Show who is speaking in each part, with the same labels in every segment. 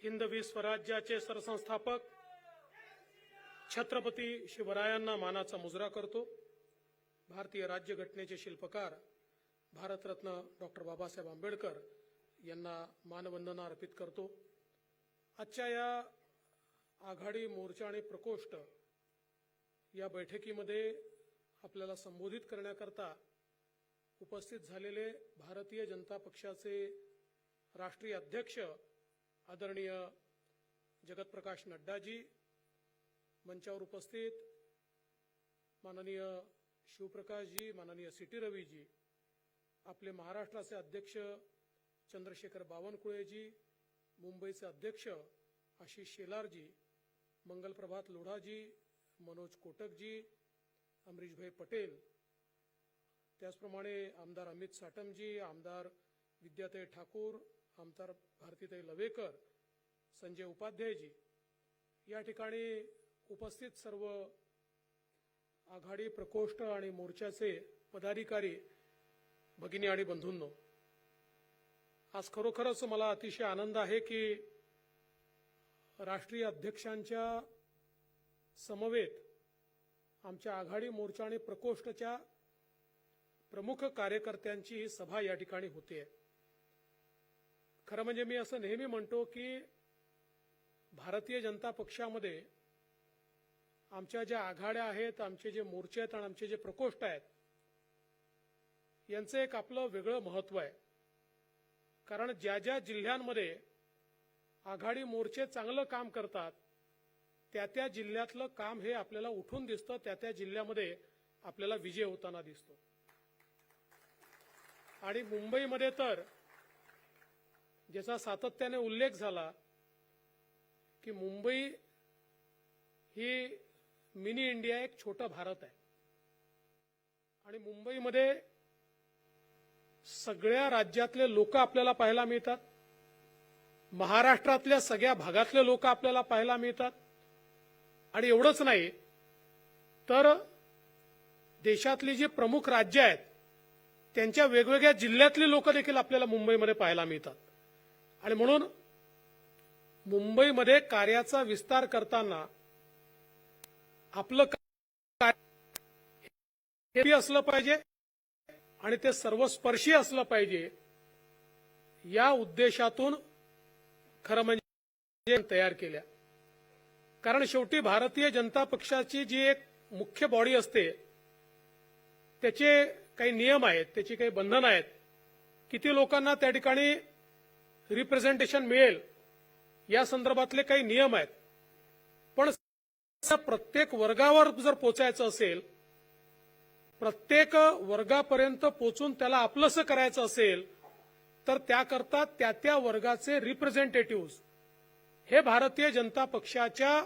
Speaker 1: हिंदवी स्वराज्याचे सरसंस्थापक छत्रपती शिवरायांना मानाचा मुजरा करतो। भारतीय राज्यघटनेचे शिल्पकार भारतरत्न डॉक्टर बाबासाहेब आंबेडकर यांना मानवंदना अर्पित करतो। आजच्या या आघाडी मोर्चा आणि प्रकोष्ठ या बैठकीमध्ये आपल्याला संबोधित करण्याकरता उपस्थित झालेले भारतीय जनता पक्षाचे राष्ट्रीय अध्यक्ष आदरणीय जगतप्रकाश नड्डाजी, मंचावर उपस्थित माननीय शिवप्रकाशजी, माननीय सीटी रवीजी, आपले महाराष्ट्राचे अध्यक्ष चंद्रशेखर बावनकुळेजी, मुंबईचे अध्यक्ष आशिष शेलारजी, मंगलप्रभात लोढाजी, मनोज कोटकजी, अमरीशभाई पटेल, त्याचप्रमाणे आमदार अमित साटमजी, आमदार विद्याताई ठाकूर, आमदार भारतीताई लवेकर, संजय उपाध्यायजी, या ठिकाणी उपस्थित सर्व आघाडी प्रकोष्ठ आणि मोर्चाचे पदाधिकारी भगिनी आणि बंधूंनो, आज खरोखरच मला अतिशय आनंद आहे की राष्ट्रीय अध्यक्षांच्या समवेत आमच्या आघाडी मोर्चा आणि प्रकोष्ठच्या प्रमुख कार्यकर्त्यांची ही सभा या ठिकाणी होते। खरं म्हणजे मी असं नेहमी म्हणतो की भारतीय जनता पक्षामध्ये आमच्या ज्या आघाड्या आहेत, आमचे जे मोर्चे आहेत आणि आमचे जे प्रकोष्ठ आहेत, यांचं एक आपलं वेगळं महत्त्व आहे। कारण ज्या ज्या जिल्ह्यांमध्ये आघाडी मोर्चे चांगलं काम करतात त्या त्या जिल्ह्यातलं काम हे आपल्याला उठून दिसतं, त्या त्या जिल्ह्यामध्ये आपल्याला विजय होताना दिसतो। आणि मुंबईमध्ये तर ज्याचा सातत्याने उल्लेख झाला की मुंबई ही मिनी इंडिया, एक छोटा भारत आहे आणि मुंबईमध्ये सगळ्या राज्यातले लोक आपल्याला पाहायला मिळतात, महाराष्ट्रातल्या सगळ्या भागातले लोक आपल्याला पाहायला मिळतात। आणि एवढंच नाही तर देशातली जी प्रमुख राज्य आहेत त्यांच्या वेगवेगळ्या जिल्ह्यातली लोक देखील आपल्याला मुंबईमध्ये पाहायला मिळतात। आणि म्हणून मुंबईमध्ये कार्याचा विस्तार करताना आपलं कार्य असलं पाहिजे आणि ते सर्वस्पर्शी असलं पाहिजे, या उद्देशातून खरं म्हणजे तयार केल्या। कारण शेवटी भारतीय जनता पक्षाची जी एक मुख्य बॉडी असते त्याचे काही नियम आहेत, त्याची काही बंधनं आहेत, किती लोकांना त्या ठिकाणी रिप्रेझेंटेशन मिळेल या संदर्भातले काही नियम आहेत। पण प्रत्येक वर्गावर जर पोचायचं असेल, प्रत्येक वर्गापर्यंत पोचून त्याला आपलंसं करायचं असेल तर त्याकरता त्या त्या वर्गाचे रिप्रेझेंटेटिव्ह हे भारतीय जनता पक्षाच्या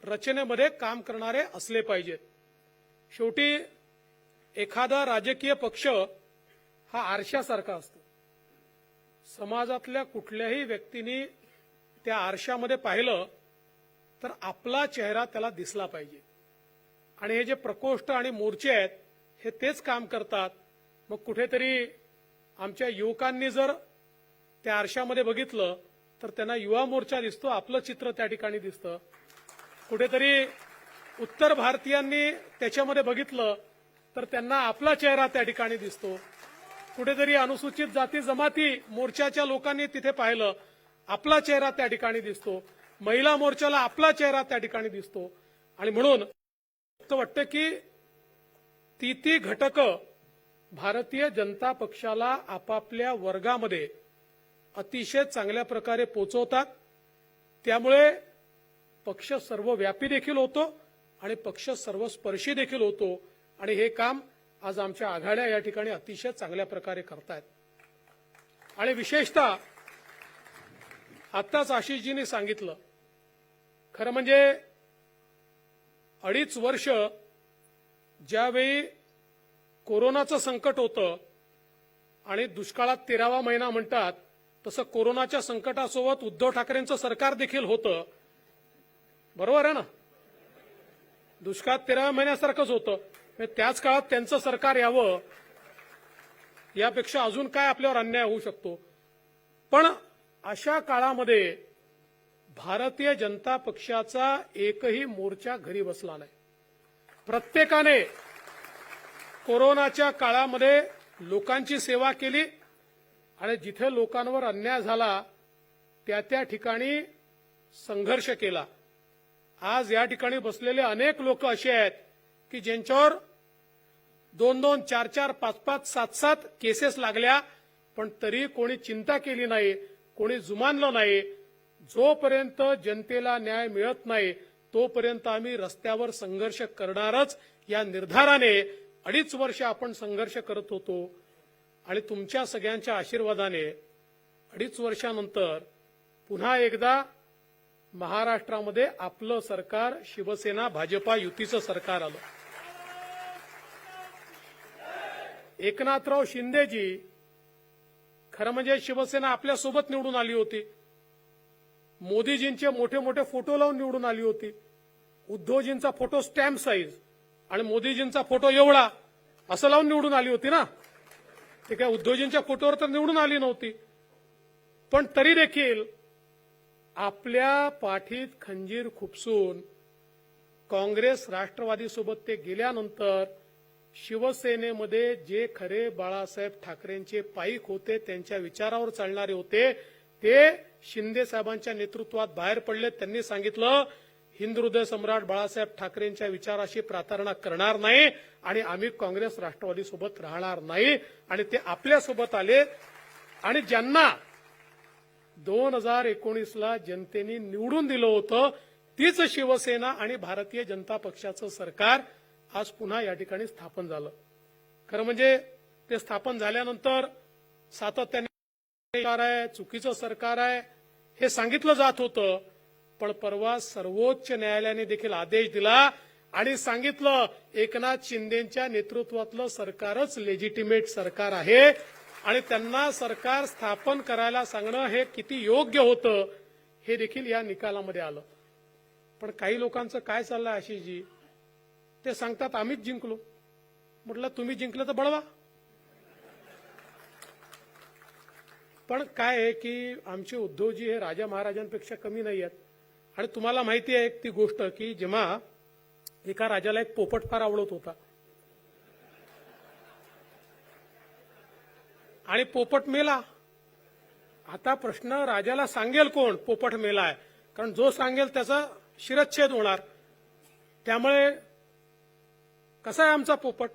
Speaker 1: रचनेमध्ये काम करणारे असले पाहिजेत। शेवटी एखादा राजकीय पक्ष हा आरशासारखा असतो। समाजातल्या कुठल्याही व्यक्तीने त्या आरशामध्ये पाहिलं तर आपला चेहरा त्याला दिसला पाहिजे। आणि हे जे प्रकोष्ठ आणि मोर्चे आहेत हे तेच काम करतात। मग कुठेतरी आमच्या युवकांनी जर त्या आरशामध्ये बघितलं तर त्यांना युवा मोर्चा दिसतो, आपलं चित्र त्या ठिकाणी दिसतं। कुठेतरी उत्तर भारतीयांनी त्याच्यामध्ये बघितलं तर त्यांना आपला चेहरा त्या ठिकाणी दिसतो। कुठेतरी अनुसूचित जाती जमाती मोर्चाच्या लोकांनी तिथे पाहिलं, आपला चेहरा त्या ठिकाणी दिसतो। महिला मोर्चाला आपला चेहरा त्या ठिकाणी दिसतो। आणि म्हणून असं वाटतं की ती घटकं भारतीय जनता पक्षाला आपापल्या वर्गामध्ये अतिशय चांगल्या प्रकारे पोचवतात। त्यामुळे पक्ष सर्वव्यापी देखील होतो आणि पक्ष सर्वस्पर्शी देखील होतो। आणि हे काम आज आमच्या आघाड्या या ठिकाणी अतिशय चांगल्या प्रकारे करतायत। आणि विशेषतः आत्ताच आशिषजींनी सांगितलं, खरं म्हणजे 2.5 वर्ष ज्यावेळी कोरोनाचं संकट होतं आणि दुष्काळात 13वा महिना म्हणतात, तसं कोरोनाच्या संकटासोबत उद्धव ठाकरेंचं सरकार देखील होतं। बरोबर आहे ना? दुष्काळात 13व्या महिन्यासारखंच होतं। त्याच काळात त्यांचं सरकार यावं यापेक्षा अजून काय आपल्यावर अन्याय होऊ शकतो। पण अशा काळामध्ये भारतीय जनता पक्षाचा एकही मोर्चा घरी बसला नाही. प्रत्येकाने कोरोनाच्या काळामध्ये लोकांची सेवा केली आणि जिथे लोकांवर अन्याय झाला त्या ठिकाणी संघर्ष केला. आज या ठिकाणी बसलेले अनेक लोक असे आहेत की ज्यांच्यावर 2-2, 4-4, 5-5, 7-7 केसेस लागल्या, पण तरी कोणी चिंता केली नाही, कोणी जुमानलं नाही. जोपर्यंत जनतेला न्याय मिळत नाही तोपर्यंत आम्ही रस्त्यावर संघर्ष करणारच या निर्धाराने 2.5 वर्ष आपण संघर्ष करत होतो. आणि तुमच्या सगळ्यांच्या आशीर्वादाने 2.5 वर्षानंतर पुन्हा एकदा महाराष्ट्रामध्ये आपलं सरकार, शिवसेना भाजपा युतीचं सरकार आलं. एकनाथराव शिंदेजी खरं म्हणजे शिवसेना आपल्यासोबत निवडून आली होती. मोदीजींचे मोठे मोठे फोटो लावून निवडून आली होती. उद्धवजींचा फोटो स्टॅम्प साईज आणि मोदीजींचा फोटो एवढा असं लावून निवडून आली होती ना. ते काय उद्धवजींच्या फोटोवर तर निवडून आली नव्हती. पण तरी देखील आपल्या पाठीत खंजीर खुपसून काँग्रेस राष्ट्रवादीसोबत ते गेल्यानंतर शिवसेनेमध्ये जे खरे बाळासाहेब ठाकरेंचे पाईक होते, त्यांच्या विचारावर चालणारे होते, ते शिंदे साहेबांच्या नेतृत्वात बाहेर पडले. त्यांनी सांगितलं हिंद हृदय सम्राट बाळासाहेब ठाकरेंच्या विचाराशी प्रार्थना करणार नाही आणि आम्ही काँग्रेस राष्ट्रवादीसोबत राहणार नाही. आणि ते आपल्यासोबत आले. आणि ज्यांना 2019ला जनतेने निवडून दिलं होतं तीच शिवसेना आणि भारतीय जनता पक्षाचं सरकार आज पुन्हा या ठिकाणी स्थापन झालं. खरं म्हणजे ते स्थापन झाल्यानंतर सातत्याने सरकार आहे, चुकीचं सरकार आहे हे सांगितलं जात होतं. पण परवा सर्वोच्च न्यायालयाने देखील आदेश दिला आणि सांगितलं एकनाथ शिंदेच्या नेतृत्वातलं सरकारच लेजिटिमेट सरकार आहे आणि त्यांना सरकार स्थापन करायला सांगणं हे किती योग्य होतं हे देखील या निकालामध्ये आलं. पण काही लोकांचं काय चाललंय आशिषजी, ते सांगतात आम्हीच जिंकलो. म्हटलं तुम्ही जिंकलं तर बळवा. पण काय आहे की आमचे उद्धवजी हे राजा महाराजांपेक्षा कमी नाही आहेत. आणि तुम्हाला माहिती आहे एक ती गोष्ट की जेव्हा एका राजाला एक पोपट फार आवडत होता आणि पोपट मेला. आता प्रश्न राजाला सांगेल कोण पोपट मेलाय, कारण जो सांगेल त्याचा शिरच्छेद होणार. त्यामुळे कसा आहे आमचा पोपट,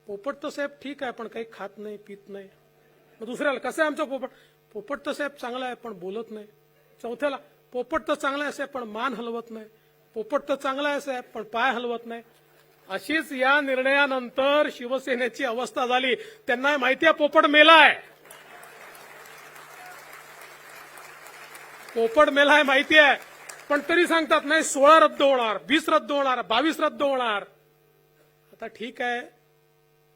Speaker 1: पोपट तर साहेब ठीक आहे पण काही खात नाही पीत नाही. मग दुसऱ्याला कसं आहे आमचा पोपट, पोपट तर साहेब चांगला आहे पण बोलत नाही. चौथ्याला पोपट तर चांगला आहे साहेब पण मान हलवत नाही. पोपट तर चांगला आहे साहेब पण पाय हलवत नाही. अशीच या निर्णयानंतर शिवसेनेची अवस्था झाली. त्यांना माहिती आहे पोपट मेलाय, पोपट मेलाय माहिती आहे, पण तरी सांगतात नाही 16 रद्द होणार, 20 रद्द होणार, 22 रद्द होणार. आता ठीक आहे,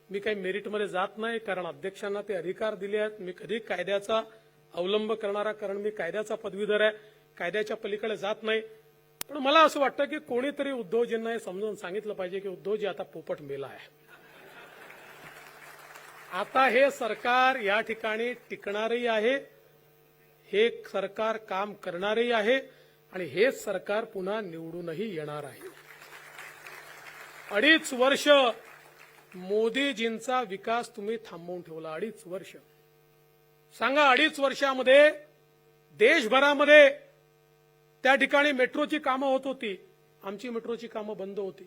Speaker 1: मी काही मेरिटमध्ये जात नाही कारण अध्यक्षांना ते अधिकार दिले आहेत. मी कधी कायद्याचा अवलंब करणारा, कारण मी कायद्याचा पदवीधर आहे, कायद्याच्या पलीकडे जात नाही. पण मला असं वाटतं की कोणीतरी उद्धवजींना हे समजून सांगितलं पाहिजे की उद्धवजी आता पोपट मेला आहे. आता हे सरकार या ठिकाणी टिकणारही आहे, हे सरकार काम करणारही आहे आणि हे सरकार पुन्हा निवडूनही येणार आहे. 2.5 वर्ष मोदीजींचा विकास तुम्ही थांबवून ठेवला. 2.5 वर्ष सांगा, 2.5 वर्षामध्ये देशभरामध्ये त्या ठिकाणी मेट्रोची कामं होत होती, आमची मेट्रोची कामं बंद होती.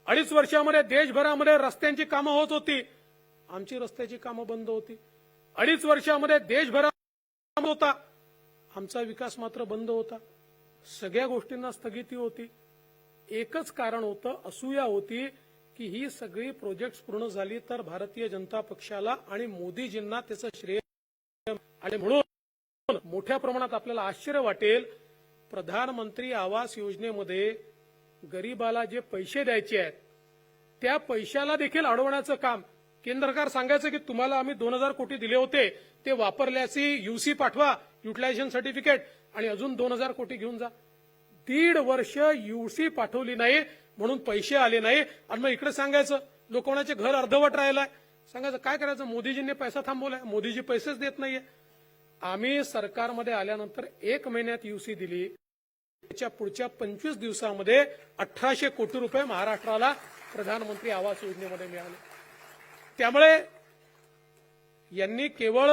Speaker 1: 2.5 वर्षामध्ये देशभरामध्ये रस्त्यांची कामं होत होती, आमची रस्त्याची कामं बंद होती. 2.5 वर्षामध्ये देशभरात होता, आमचा विकास मात्र बंद होता. सगळ्या गोष्टींना स्थगिती होती. एकच कारण होतं, असूया होती की ही सगळी प्रोजेक्ट्स पूर्ण झाली तर भारतीय जनता पक्षाला आणि मोदीजींना त्याचं श्रेय. आणि म्हणून मोठ्या प्रमाणात आपल्याला आश्चर्य वाटेल, प्रधानमंत्री आवास योजनेमध्ये गरीबाला जे पैसे द्यायचे आहेत त्या पैशाला देखील अडवण्याचं काम केंद्र सरकार सांगायचं की तुम्हाला आम्ही 2000 कोटी दिले होते, ते वापरल्याची यूसी पाठवा, युटिलायझेशन सर्टिफिकेट, आणि अजून 2000 कोटी घेऊन जा. 1.5 वर्ष यूसी पाठवली नाही म्हणून पैसे आले नाही. आणि मग इकडे सांगायचं लोकांचे घर अर्धवट राहिलाय. सांगायचं काय करायचं, मोदीजींनी पैसा थांबवलाय, मोदीजी पैसेच देत नाहीये. आम्ही सरकारमध्ये आल्यानंतर 1 महिन्यात यूसी दिली. त्याच्या पुढच्या 25 दिवसामध्ये 1800 कोटी रुपये महाराष्ट्राला प्रधानमंत्री आवास योजनेमध्ये मिळाले. त्यामुळे यांनी केवळ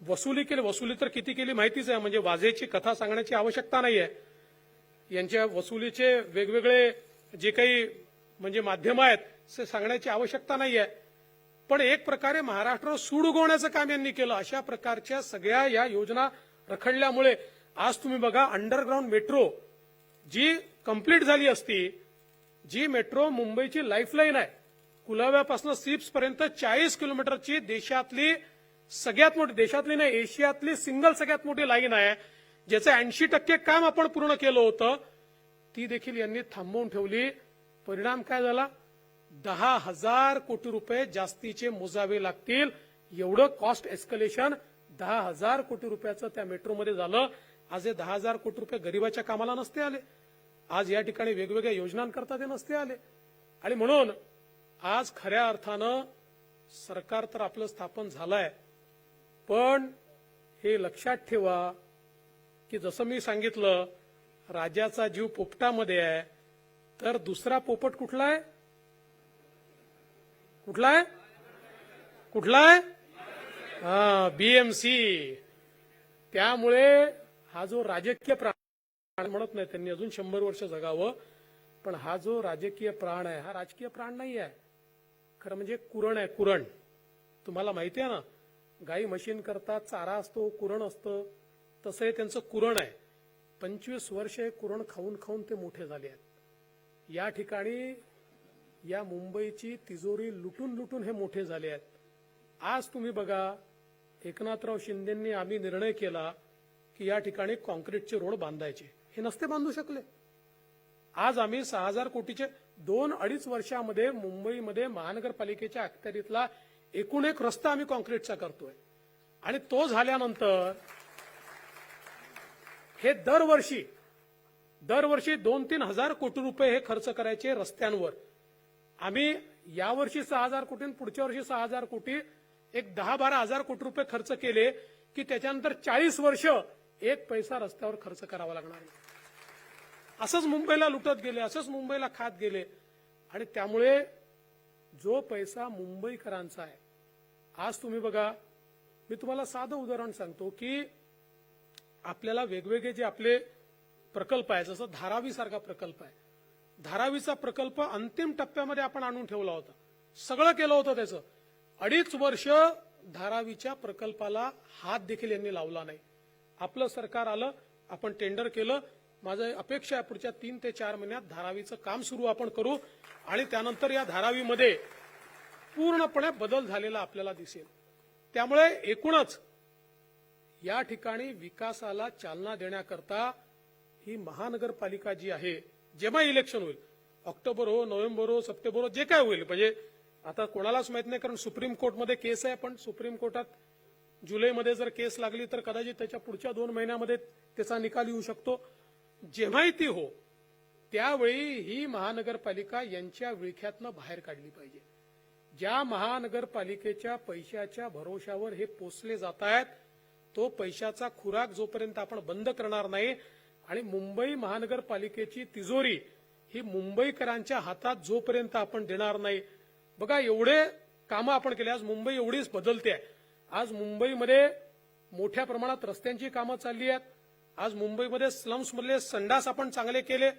Speaker 1: वसुली केली, वसुली तर किती केली माहितीच आहे, म्हणजे वाजेची कथा सांगण्याची आवश्यकता नाहीये. यांच्या वसुलीचे वेगवेगळे जे काही म्हणजे माध्यम आहेत ते सांगण्याची आवश्यकता नाहीये. पण एक प्रकारे महाराष्ट्र सूड उगवण्याचं काम यांनी केलं. अशा प्रकारच्या सगळ्या या योजना रखडल्यामुळे आज तुम्ही बघा, अंडरग्राऊंड मेट्रो जी कंप्लीट झाली असती, जी मेट्रो मुंबईची लाईफलाईन आहे, कुलाव्यापासून सिप्स पर्यंत 40 किलोमीटरची देशातली सगळ्यात मोठी, देशातली नाही एशियातली सिंगल सगळ्यात मोठी लाईन आहे, ज्याचं 80% काम आपण पूर्ण केलं होतं, ती देखील यांनी थांबवून ठेवली. परिणाम काय झाला? 10,000 कोटी रुपये जास्तीचे मोजावे लागतील, एवढं कॉस्ट एस्कलेशन 10,000 कोटी रुपयाचं त्या मेट्रोमध्ये झालं. आज हे 10,000 कोटी रुपये गरिबाच्या कामाला नसते आले, आज या ठिकाणी वेगवेगळ्या योजनांकरता ते नसते आले. आणि म्हणून आज खऱ्या अर्थानं सरकार तर आपलं स्थापन झालंय, पण हे लक्षात ठेवा की जसं मी सांगितलं, राजाचा जीव पोपटामध्ये आहे, तर दुसरा पोपट कुठला आहे? कुठला आहे? कुठला आहे? बीएमसी. त्यामुळे हा जो राजकीय प्राण म्हणत नाही, त्यांनी अजून 100 वर्ष जगावं, पण हा जो राजकीय प्राण आहे हा राजकीय प्राण नाही आहे, खरं म्हणजे कुरण आहे. कुरण तुम्हाला माहिती आहे ना, गाई म्हशीन करता चारा असतो, कुरण असतं, तसं हे त्यांचं कुरण आहे. 25 वर्ष हे कुरण खाऊन खाऊन ते मोठे झाले आहेत. या ठिकाणी या मुंबईची तिजोरी लुटून लुटून हे मोठे झाले आहेत. आज तुम्ही बघा, एकनाथराव शिंदेंनी आम्ही निर्णय केला की या ठिकाणी कॉन्क्रीटचे रोड बांधायचे, हे नसते बांधू शकले. आज आम्ही 6,000 कोटीचे 2-2.5 वर्षामध्ये मुंबईमध्ये महानगरपालिकेच्या अखत्यारीतला एकूण एक रस्ता आम्ही कॉन्क्रीटचा करतोय. आणि तो झाल्यानंतर हे दरवर्षी 2-3 हजार कोटी रुपये हे खर्च करायचे रस्त्यांवर. आम्ही यावर्षी 6,000 कोटी, पुढच्या वर्षी 6,000 कोटी, एक 10-12 हजार कोटी रुपये खर्च केले की त्याच्यानंतर 40 वर्ष एक पैसा रस्त्यावर खर्च करावा लागणार आहे. असंच मुंबईला लुटत गेले, असंच मुंबईला खात गेले. आणि त्यामुळे जो पैसा मुंबईकरांचा आहे, आज तुम्ही बघा, मी तुम्हाला साधं उदाहरण सांगतो की आपल्याला वेगवेगळे जे आपले प्रकल्प आहे, जसं धारावी सारखा प्रकल्प आहे, धारावीचा प्रकल्प अंतिम टप्प्यामध्ये आपण आणून ठेवला होता, सगळं केलं होतं त्याचं. 2.5 वर्ष धारावीच्या प्रकल्पाला हात देखील यांनी लावला नाही. आपलं सरकार आलं, आपण टेंडर केलं. माझं अपेक्षा आहे पुढच्या 3 ते 4 महिन्यात धारावीचं काम सुरू आपण करू आणि त्यानंतर या धारावीमध्ये पूर्णपणे बदल झालेला आपल्याला दिसेल. त्यामुळे एकूणच या ठिकाणी विकासाला चालना देण्याकरता ही महानगरपालिका जी आहे, जेव्हा इलेक्शन होईल, ऑक्टोबर हो, नोव्हेंबर हो, सप्टेंबर हो, जे काय होईल, म्हणजे आता कोणालाच माहित नाही, कारण सुप्रीम कोर्टमध्ये केस आहे. पण सुप्रीम कोर्टात जुलैमध्ये जर केस लागली तर कदाचित त्याच्या पुढच्या 2 महिन्यामध्ये त्याचा निकाल येऊ शकतो. जेव्हाही ती हो, त्यावेळी ही महानगरपालिका यांच्या विळख्यातनं बाहेर काढली पाहिजे. ज्या महानगरपालिकेच्या पैशाच्या भरोशावर हे पोचले जात आहेत, तो पैशाचा खुराक जोपर्यंत आपण बंद करणार नाही आणि मुंबई महानगरपालिकेची तिजोरी ही मुंबईकरांच्या हातात जोपर्यंत आपण देणार नाही. बघा, एवढे कामं आपण केले, आज मुंबई एवढीच बदलते आहे. आज मुंबईमध्ये मोठ्या प्रमाणात रस्त्यांची कामं चालली आहेत. आज मुंबईमध्ये स्लम्समधले संडास आपण चांगले केले,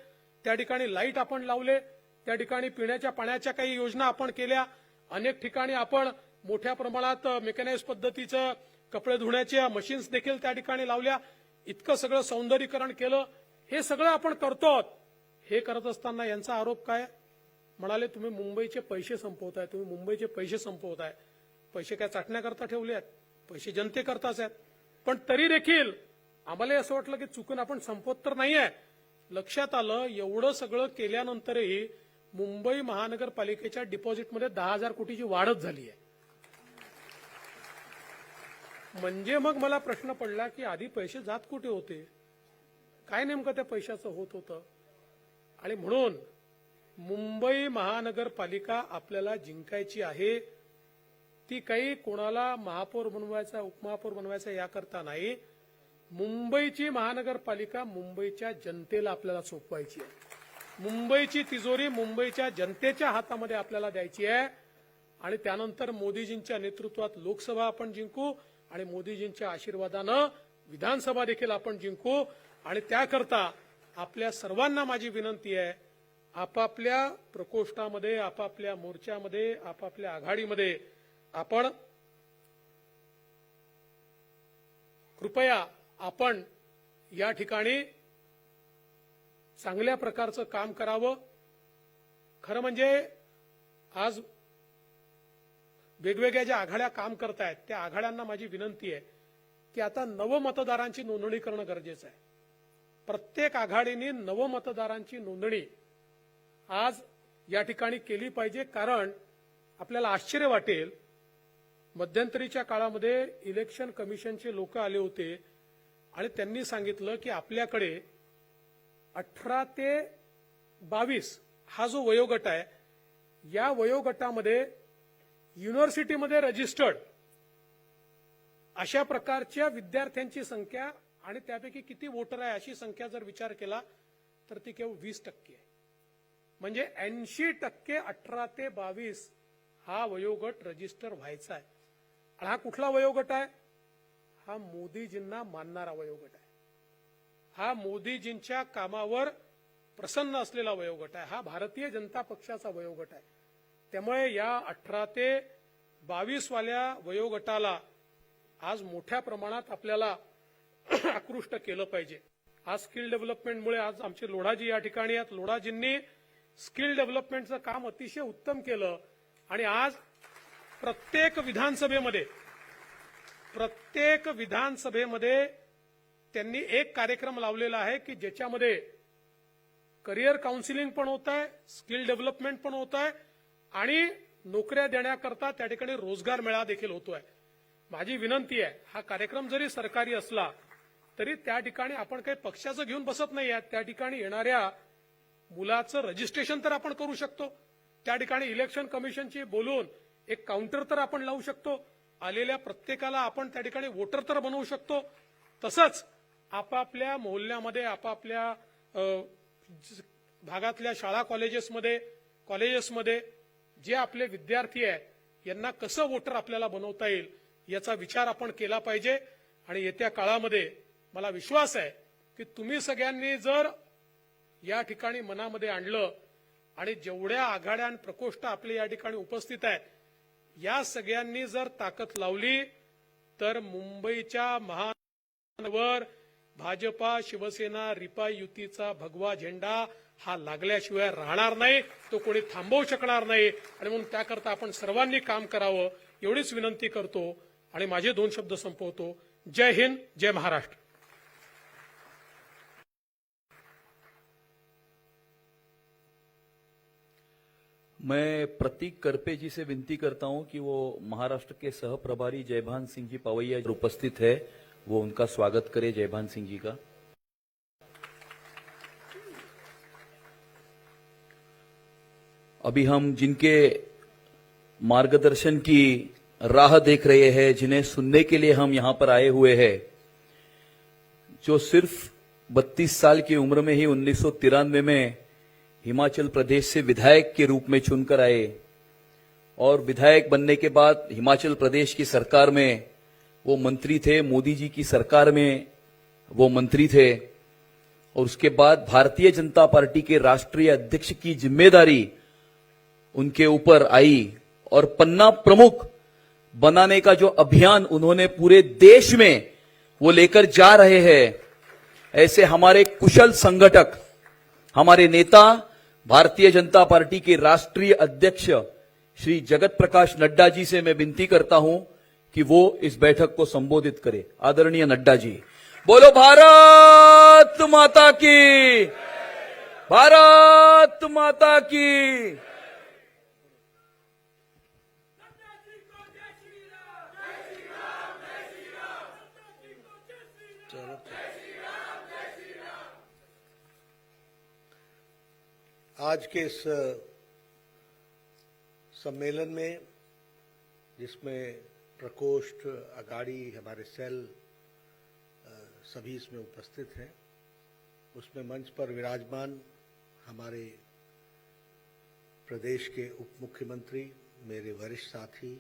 Speaker 1: त्या ठिकाणी लाईट आपण लावले, त्या ठिकाणी पिण्याच्या पाण्याच्या काही योजना आपण केल्या. अनेक ठिकाणी आपण मोठ्या प्रमाणात मेकॅनाइज पद्धतीचं कपडे धुण्याच्या मशीन्स देखील त्या ठिकाणी लावल्या. इतकं सगळं सौंदर्यीकरण केलं. हे सगळं आपण करतो. हे करत असताना यांचा आरोप काय? म्हणाले तुम्ही मुंबईचे पैसे संपवताय, तुम्ही मुंबईचे पैसे संपवताय. पैसे काय चाटण्याकरता ठेवले आहेत? पैसे जनतेकरताच आहेत. पण तरी देखील आम्हाला असं वाटलं की चुकून आपण संपवत तर नाहीये. लक्षात आलं, एवढं सगळं केल्यानंतरही मुंबई महानगरपालिकेच्या डिपॉझिटमध्ये 10,000 कोटीची वाढच झाली आहे. म्हणजे मग मला प्रश्न पडला की आधी पैसे जात कुठे होते, काय नेमकं त्या पैशाचं होत होतं. आणि म्हणून मुंबई महानगरपालिका आपल्याला जिंकायची आहे. ती काही कोणाला महापौर बनवायचा, उपमहापौर बनवायचा याकरता नाही. मुंबईची महानगरपालिका मुंबईच्या जनतेला आपल्याला सोपवायची आहे. मुंबईची तिजोरी मुंबईच्या जनतेच्या हातामध्ये आपल्याला द्यायची आहे आणि त्यानंतर मोदीजींच्या नेतृत्वात लोकसभा आपण जिंकू आणि मोदीजींच्या आशीर्वादानं विधानसभा देखील आपण जिंकू. आणि त्याकरता आपल्या सर्वांना माझी विनंती आहे, आपापल्या प्रकोष्ठामध्ये, आपापल्या मोर्चामध्ये, आपापल्या आघाडीमध्ये आपण कृपया आपण या ठिकाणी चांगल्या प्रकारचं काम करावं. खरं म्हणजे आज वेगवेगळ्या ज्या आघाड्या काम करतायत त्या आघाड्यांना माझी विनंती आहे की आता नवमतदारांची नोंदणी करणं गरजेचं आहे. प्रत्येक आघाडीने नवमतदारांची नोंदणी आज या ठिकाणी केली पाहिजे. कारण आपल्याला आश्चर्य वाटेल, मध्यंतरीच्या काळामध्ये इलेक्शन कमिशनचे लोक आले होते आणि त्यांनी सांगितलं की आपल्याकडे 18 ते 22 हा जो वयोगट आहे, या वयोगटामध्ये युनिव्हर्सिटीमध्ये रजिस्टर्ड अशा प्रकारच्या विद्यार्थ्यांची संख्या आणि त्यापैकी किती वोटर आहे अशी संख्या जर विचार केला तर ती केवळ 20% आहे. म्हणजे 80% 18 ते 22 हा वयोगट रजिस्टर व्हायचा आहे. आणि हा कुठला वयोगट आहे? हा मोदीजींना मानणारा वयोगट आहे. हा मोदीजींच्या कामावर प्रसन्न असलेला वयोगट आहे. हा भारतीय जनता पक्षाचा वयोगट आहे. त्यामुळे या 18 ते 22 वाल्या वयोगटाला आज मोठ्या प्रमाणात आपल्याला आकृष्ट केलं पाहिजे. आज स्किल डेव्हलपमेंटमुळे आज आमचे लोढाजी या ठिकाणी आहेत. लोढाजींनी स्किल डेव्हलपमेंटचं काम अतिशय उत्तम केलं आणि आज प्रत्येक विधानसभेमध्ये त्यांनी एक कार्यक्रम लावलेला आहे की ज्याच्यामध्ये करिअर काउन्सिलिंग पण होत आहे, स्किल डेव्हलपमेंट पण होत आहे आणि नोकऱ्या देण्याकरता त्या ठिकाणी रोजगार मेळावा देखील होतोय. माझी विनंती आहे, हा कार्यक्रम जरी सरकारी असला तरी त्या ठिकाणी आपण काही पक्षाचं घेऊन बसत नाही आहात. त्या ठिकाणी येणाऱ्या मुलाचं रजिस्ट्रेशन तर आपण करू शकतो. त्या ठिकाणी इलेक्शन कमिशनची बोलून एक काउंटर तर आपण लावू शकतो. आलेल्या प्रत्येकाला आपण त्या ठिकाणी वोटर तर बनवू शकतो. तसंच आपापल्या मोहल्ल्यामध्ये, आपापल्या भागातल्या शाळा कॉलेजेसमध्ये जे आपले विद्यार्थी आहेत यांना कसं वोटर आपल्याला बनवता येईल याचा विचार आपण केला पाहिजे. आणि येत्या काळामध्ये मला विश्वास आहे की तुम्ही सगळ्यांनी जर या ठिकाणी मनामध्ये आणलं आणि जेवढ्या आघाड्या आणि प्रकोष्ठ आपले या ठिकाणी उपस्थित आहेत या सगळ्यांनी जर ताकद लावली तर मुंबईच्या महानगरावर भाजपा, शिवसेना, रिपाई युतीचा भगवा झेंडा हा लागल्याशिवाय राहणार नाही. तो कोणी थांबवू शकणार नाही. आणि म्हणून त्याकरता आपण सर्वांनी काम करावं एवढीच विनंती करतो आणि माझे 2 शब्द संपवतो. जय हिंद, जय महाराष्ट्र.
Speaker 2: मैं प्रतीक करपे जी से विनती करता हूं कि वो महाराष्ट्र के सह प्रभारी जयभान सिंह जी पवैया जो उपस्थित है वो उनका स्वागत करे. जयभान सिंह जी का. अभी हम जिनके मार्गदर्शन की राह देख रहे हैं, जिन्हें सुनने के लिए हम यहां पर आए हुए हैं, जो सिर्फ 32 साल की उम्र में ही 1993 में हिमाचल प्रदेश से विधायक के रूप में चुनकर आए और विधायक बनने के बाद हिमाचल प्रदेश की सरकार में वो मंत्री थे, मोदी जी की सरकार में वो मंत्री थे और उसके बाद भारतीय जनता पार्टी के राष्ट्रीय अध्यक्ष की जिम्मेदारी उनके ऊपर आई और पन्ना प्रमुख बनाने का जो अभियान उन्होंने पूरे देश में वो लेकर जा रहे हैं, ऐसे हमारे कुशल संगठक, हमारे नेता, भारतीय जनता पार्टी के राष्ट्रीय अध्यक्ष श्री जगत प्रकाश नड्डा जी से मैं विनती करता हूं कि वो इस बैठक को संबोधित करें. आदरणीय नड्डा जी. बोलो भारत माता की, भारत माता की.
Speaker 3: आज के इस सम्मेलन में जिसमें प्रकोष्ठ, अगाड़ी, हमारे सेल, सभी इसमें उपस्थित हैं। उसमें मंच पर विराजमान हमारे प्रदेश के उप मुख्यमंत्री, मेरे वरिष्ठ साथी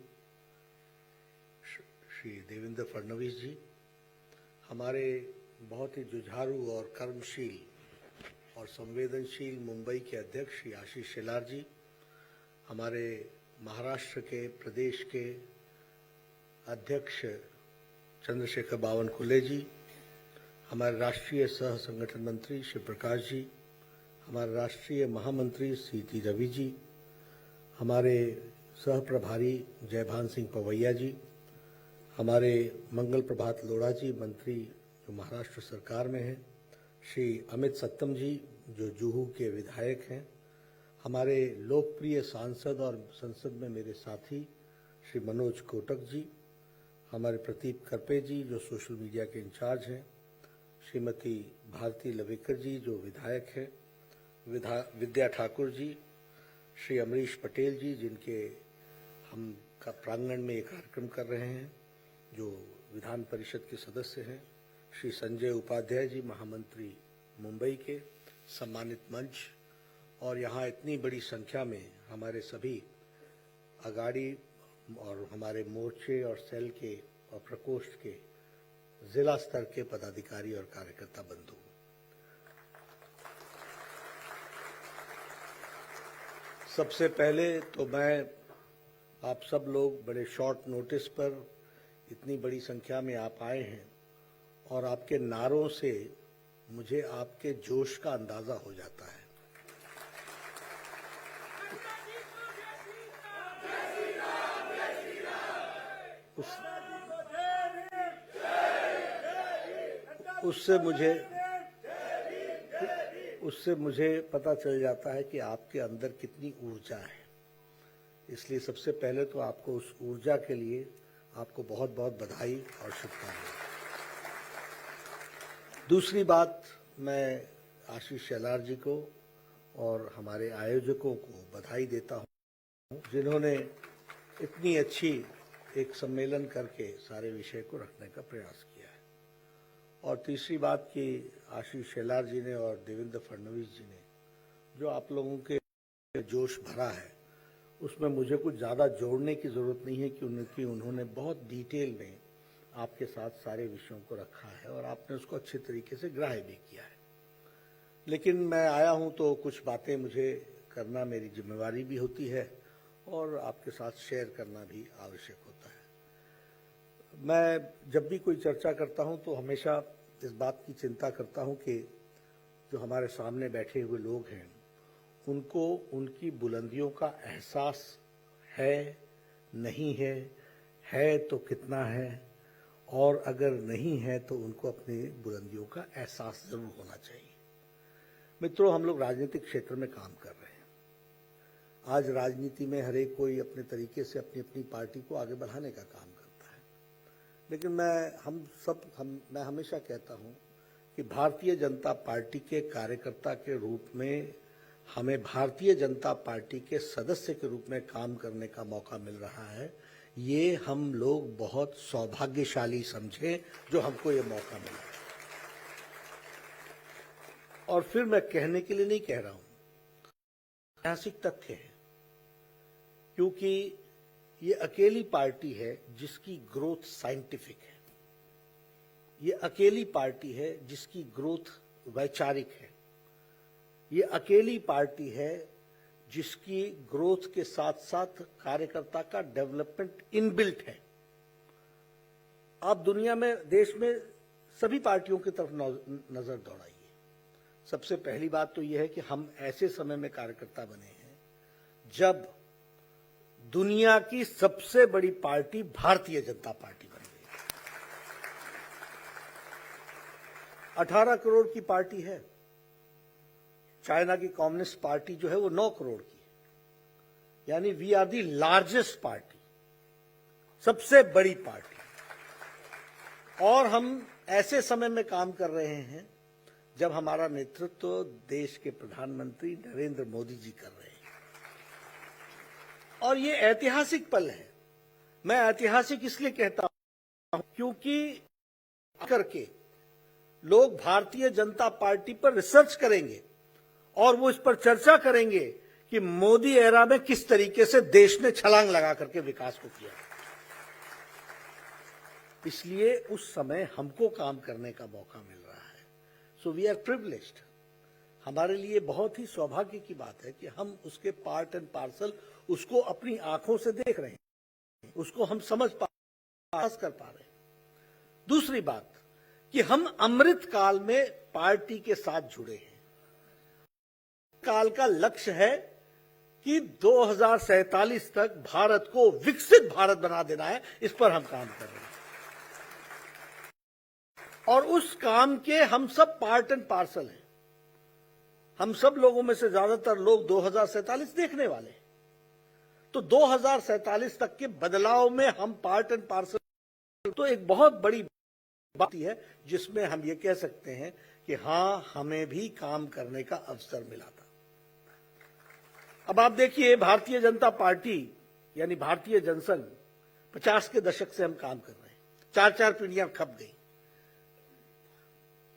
Speaker 3: श्री देवेंद्र फडणवीस जी, हमारे बहुत ही जुझारू और कर्मशील और संवेदनशील मुंबई के अध्यक्ष श्री आशीष शेलार जी, हमारे महाराष्ट्र के प्रदेश के अध्यक्ष चंद्रशेखर बावनकुले जी, हमारे राष्ट्रीय सह संगठन मंत्री श्री प्रकाश जी, हमारे राष्ट्रीय महामंत्री सीटी रवि जी, हमारे सह प्रभारी जयभान सिंह पवैया जी, हमारे मंगल प्रभात लोढ़ा जी, मंत्री जो महाराष्ट्र सरकार में हैं, श्री अमित सत्तम जी जो जुहू के विधायक हैं, हमारे लोकप्रिय सांसद और संसद में मेरे साथी श्री मनोज कोटक जी, हमारे प्रदीप करपे जी जो सोशल मीडिया के इंचार्ज हैं, श्रीमती भारती लवेकर जी जो विधायक हैं, विद्या ठाकुर जी, श्री अमरीश पटेल जी जिनके हम का प्रांगण में एक कार्यक्रम कर रहे हैं, जो विधान परिषद के सदस्य हैं, श्री संजय उपाध्याय जी महामंत्री मुंबई के, सम्मानित मंच, और यहाँ इतनी बड़ी संख्या में हमारे सभी अगाड़ी और हमारे मोर्चे और सेल के और प्रकोष्ठ के जिला स्तर के पदाधिकारी और कार्यकर्ता बंधु। सबसे पहले तो मैं आप सब लोग बड़े शॉर्ट नोटिस पर इतनी बड़ी संख्या में आप आए हैं और आपके नारों से मुझे आपके जोश का अंदाजा हो जाता है। उससे मुझे पता चल जाता है कि आपके अंदर कितनी ऊर्जा है। इसलिए सबसे पहले तो आपको उस ऊर्जा के लिए आपको बहुत बहुत बधाई और शुभकामनाएं। दूसरी बात, मैं आशीष शेलार जी को और हमारे आयोजकों को बधाई देता हूं जिन्होंने इतनी अच्छी एक सम्मेलन करके सारे विषय को रखने का प्रयास किया है। और तीसरी बात कि आशीष शेलार जी ने और देवेंद्र फडणवीस जी ने जो आप लोगों के जोश भरा है, उसमें मुझे कुछ ज़्यादा जोड़ने की ज़रूरत नहीं है कि उन्होंने बहुत डिटेल में आपके साथ सारे विषयों को रखा है और आपने उसको अच्छे तरीके से ग्राह्य भी किया है। लेकिन मैं आया हूं तो कुछ बातें मुझे करना मेरी जिम्मेवारी भी होती है और आपके साथ शेयर करना भी आवश्यक होता है। मैं जब भी कोई चर्चा करता हूं तो हमेशा इस बात की चिंता करता हूं कि जो हमारे सामने बैठे हुए लोग हैं उनको उनकी बुलंदियों का एहसास है, नहीं है तो कितना है, और अगर नहीं है तो उनको अपनी बुलंदियों का एहसास जरूर होना चाहिए। मित्रों, हम लोग राजनीतिक क्षेत्र में काम कर रहे हैं। आज राजनीति में हर एक कोई अपने तरीके से अपनी अपनी पार्टी को आगे बढ़ाने का काम करता है, लेकिन मैं हमेशा कहता हूं कि भारतीय जनता पार्टी के कार्यकर्ता के रूप में हमें भारतीय जनता पार्टी के सदस्य के रूप में काम करने का मौका मिल रहा है। ये हम लोग बहुत सौभाग्यशाली समझे जो हमको ये मौका मिला है। और फिर मैं कहने के लिए नहीं कह रहा हूं, ऐतिहासिक तथ्य है, क्योंकि ये अकेली पार्टी है जिसकी ग्रोथ साइंटिफिक है। ये अकेली पार्टी है जिसकी ग्रोथ वैचारिक है। ये अकेली पार्टी है जिसकी ग्रोथ के साथ साथ कार्यकर्ता का डेवलपमेंट इनबिल्ट है। आप दुनिया में, देश में सभी पार्टियों की तरफ नजर दौड़ाइए। सबसे पहली बात तो यह है कि हम ऐसे समय में कार्यकर्ता बने हैं जब दुनिया की सबसे बड़ी पार्टी भारतीय जनता पार्टी बन गई। 18 करोड़ की पार्टी है। चाइना की कम्युनिस्ट पार्टी जो है वो 9 करोड़ की है। यानी we are the largest party, सबसे बड़ी पार्टी। और हम ऐसे समय में काम कर रहे हैं जब हमारा नेतृत्व देश के प्रधानमंत्री नरेंद्र मोदी जी कर रहे हैं। और ये ऐतिहासिक पल है। मैं ऐतिहासिक इसलिए कहता हूं क्योंकि करके लोग भारतीय जनता पार्टी पर रिसर्च करेंगे और वो इस पर चर्चा करेंगे कि मोदी एरा में किस तरीके से देश ने छलांग लगा करके विकास को किया। इसलिए उस समय हमको काम करने का मौका मिल रहा है। So we are privileged. हमारे लिए बहुत ही सौभाग्य की बात है कि हम उसके पार्ट एंड पार्सल उसको अपनी आंखों से देख रहे हैं, उसको हम समझ कर पा रहे हैं। दूसरी बात कि हम अमृत काल में पार्टी के साथ जुड़े हैं। काल का लक्ष्य है कि 2047 तक भारत को विकसित भारत बना देना है। इस पर हम काम कर रहे हैं और उस काम के हम सब पार्ट एंड पार्सल हैं। हम सब लोगों में से ज्यादातर लोग 2047 देखने वाले हैं, तो 2047 तक के बदलाव में हम पार्ट एंड पार्सल। तो एक बहुत बड़ी बात है जिसमें हम ये कह सकते हैं कि हां, हमें भी काम करने का अवसर मिला था। अब आप देखिए, भारतीय जनता पार्टी यानी भारतीय जनसंघ 50 के दशक से हम काम कर रहे हैं। 4-4 पीढ़ियां खप गई।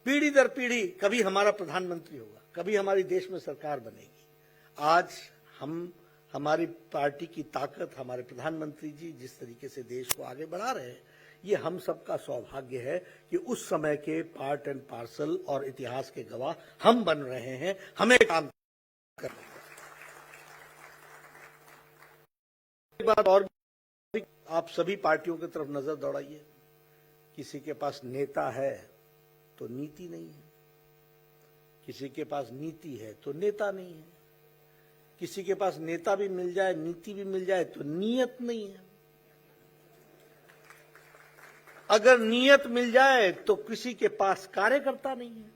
Speaker 3: पीढ़ी दर पीढ़ी कभी हमारा प्रधानमंत्री होगा, कभी हमारी देश में सरकार बनेगी। आज हमारी पार्टी की ताकत, हमारे प्रधानमंत्री जी जिस तरीके से देश को आगे बढ़ा रहे हैं, ये हम सबका सौभाग्य है कि उस समय के पार्ट एंड पार्सल और इतिहास के गवाह हम बन रहे हैं। हमें काम करना है। एक बात और, आप सभी पार्टियों की तरफ नजर दौड़ाइए। किसी के पास नेता है तो नीति नहीं है, किसी के पास नीति है तो नेता नहीं है, किसी के पास नेता भी मिल जाए, नीति भी मिल जाए तो नीयत नहीं है। अगर नीयत मिल जाए तो किसी के पास कार्यकर्ता नहीं है,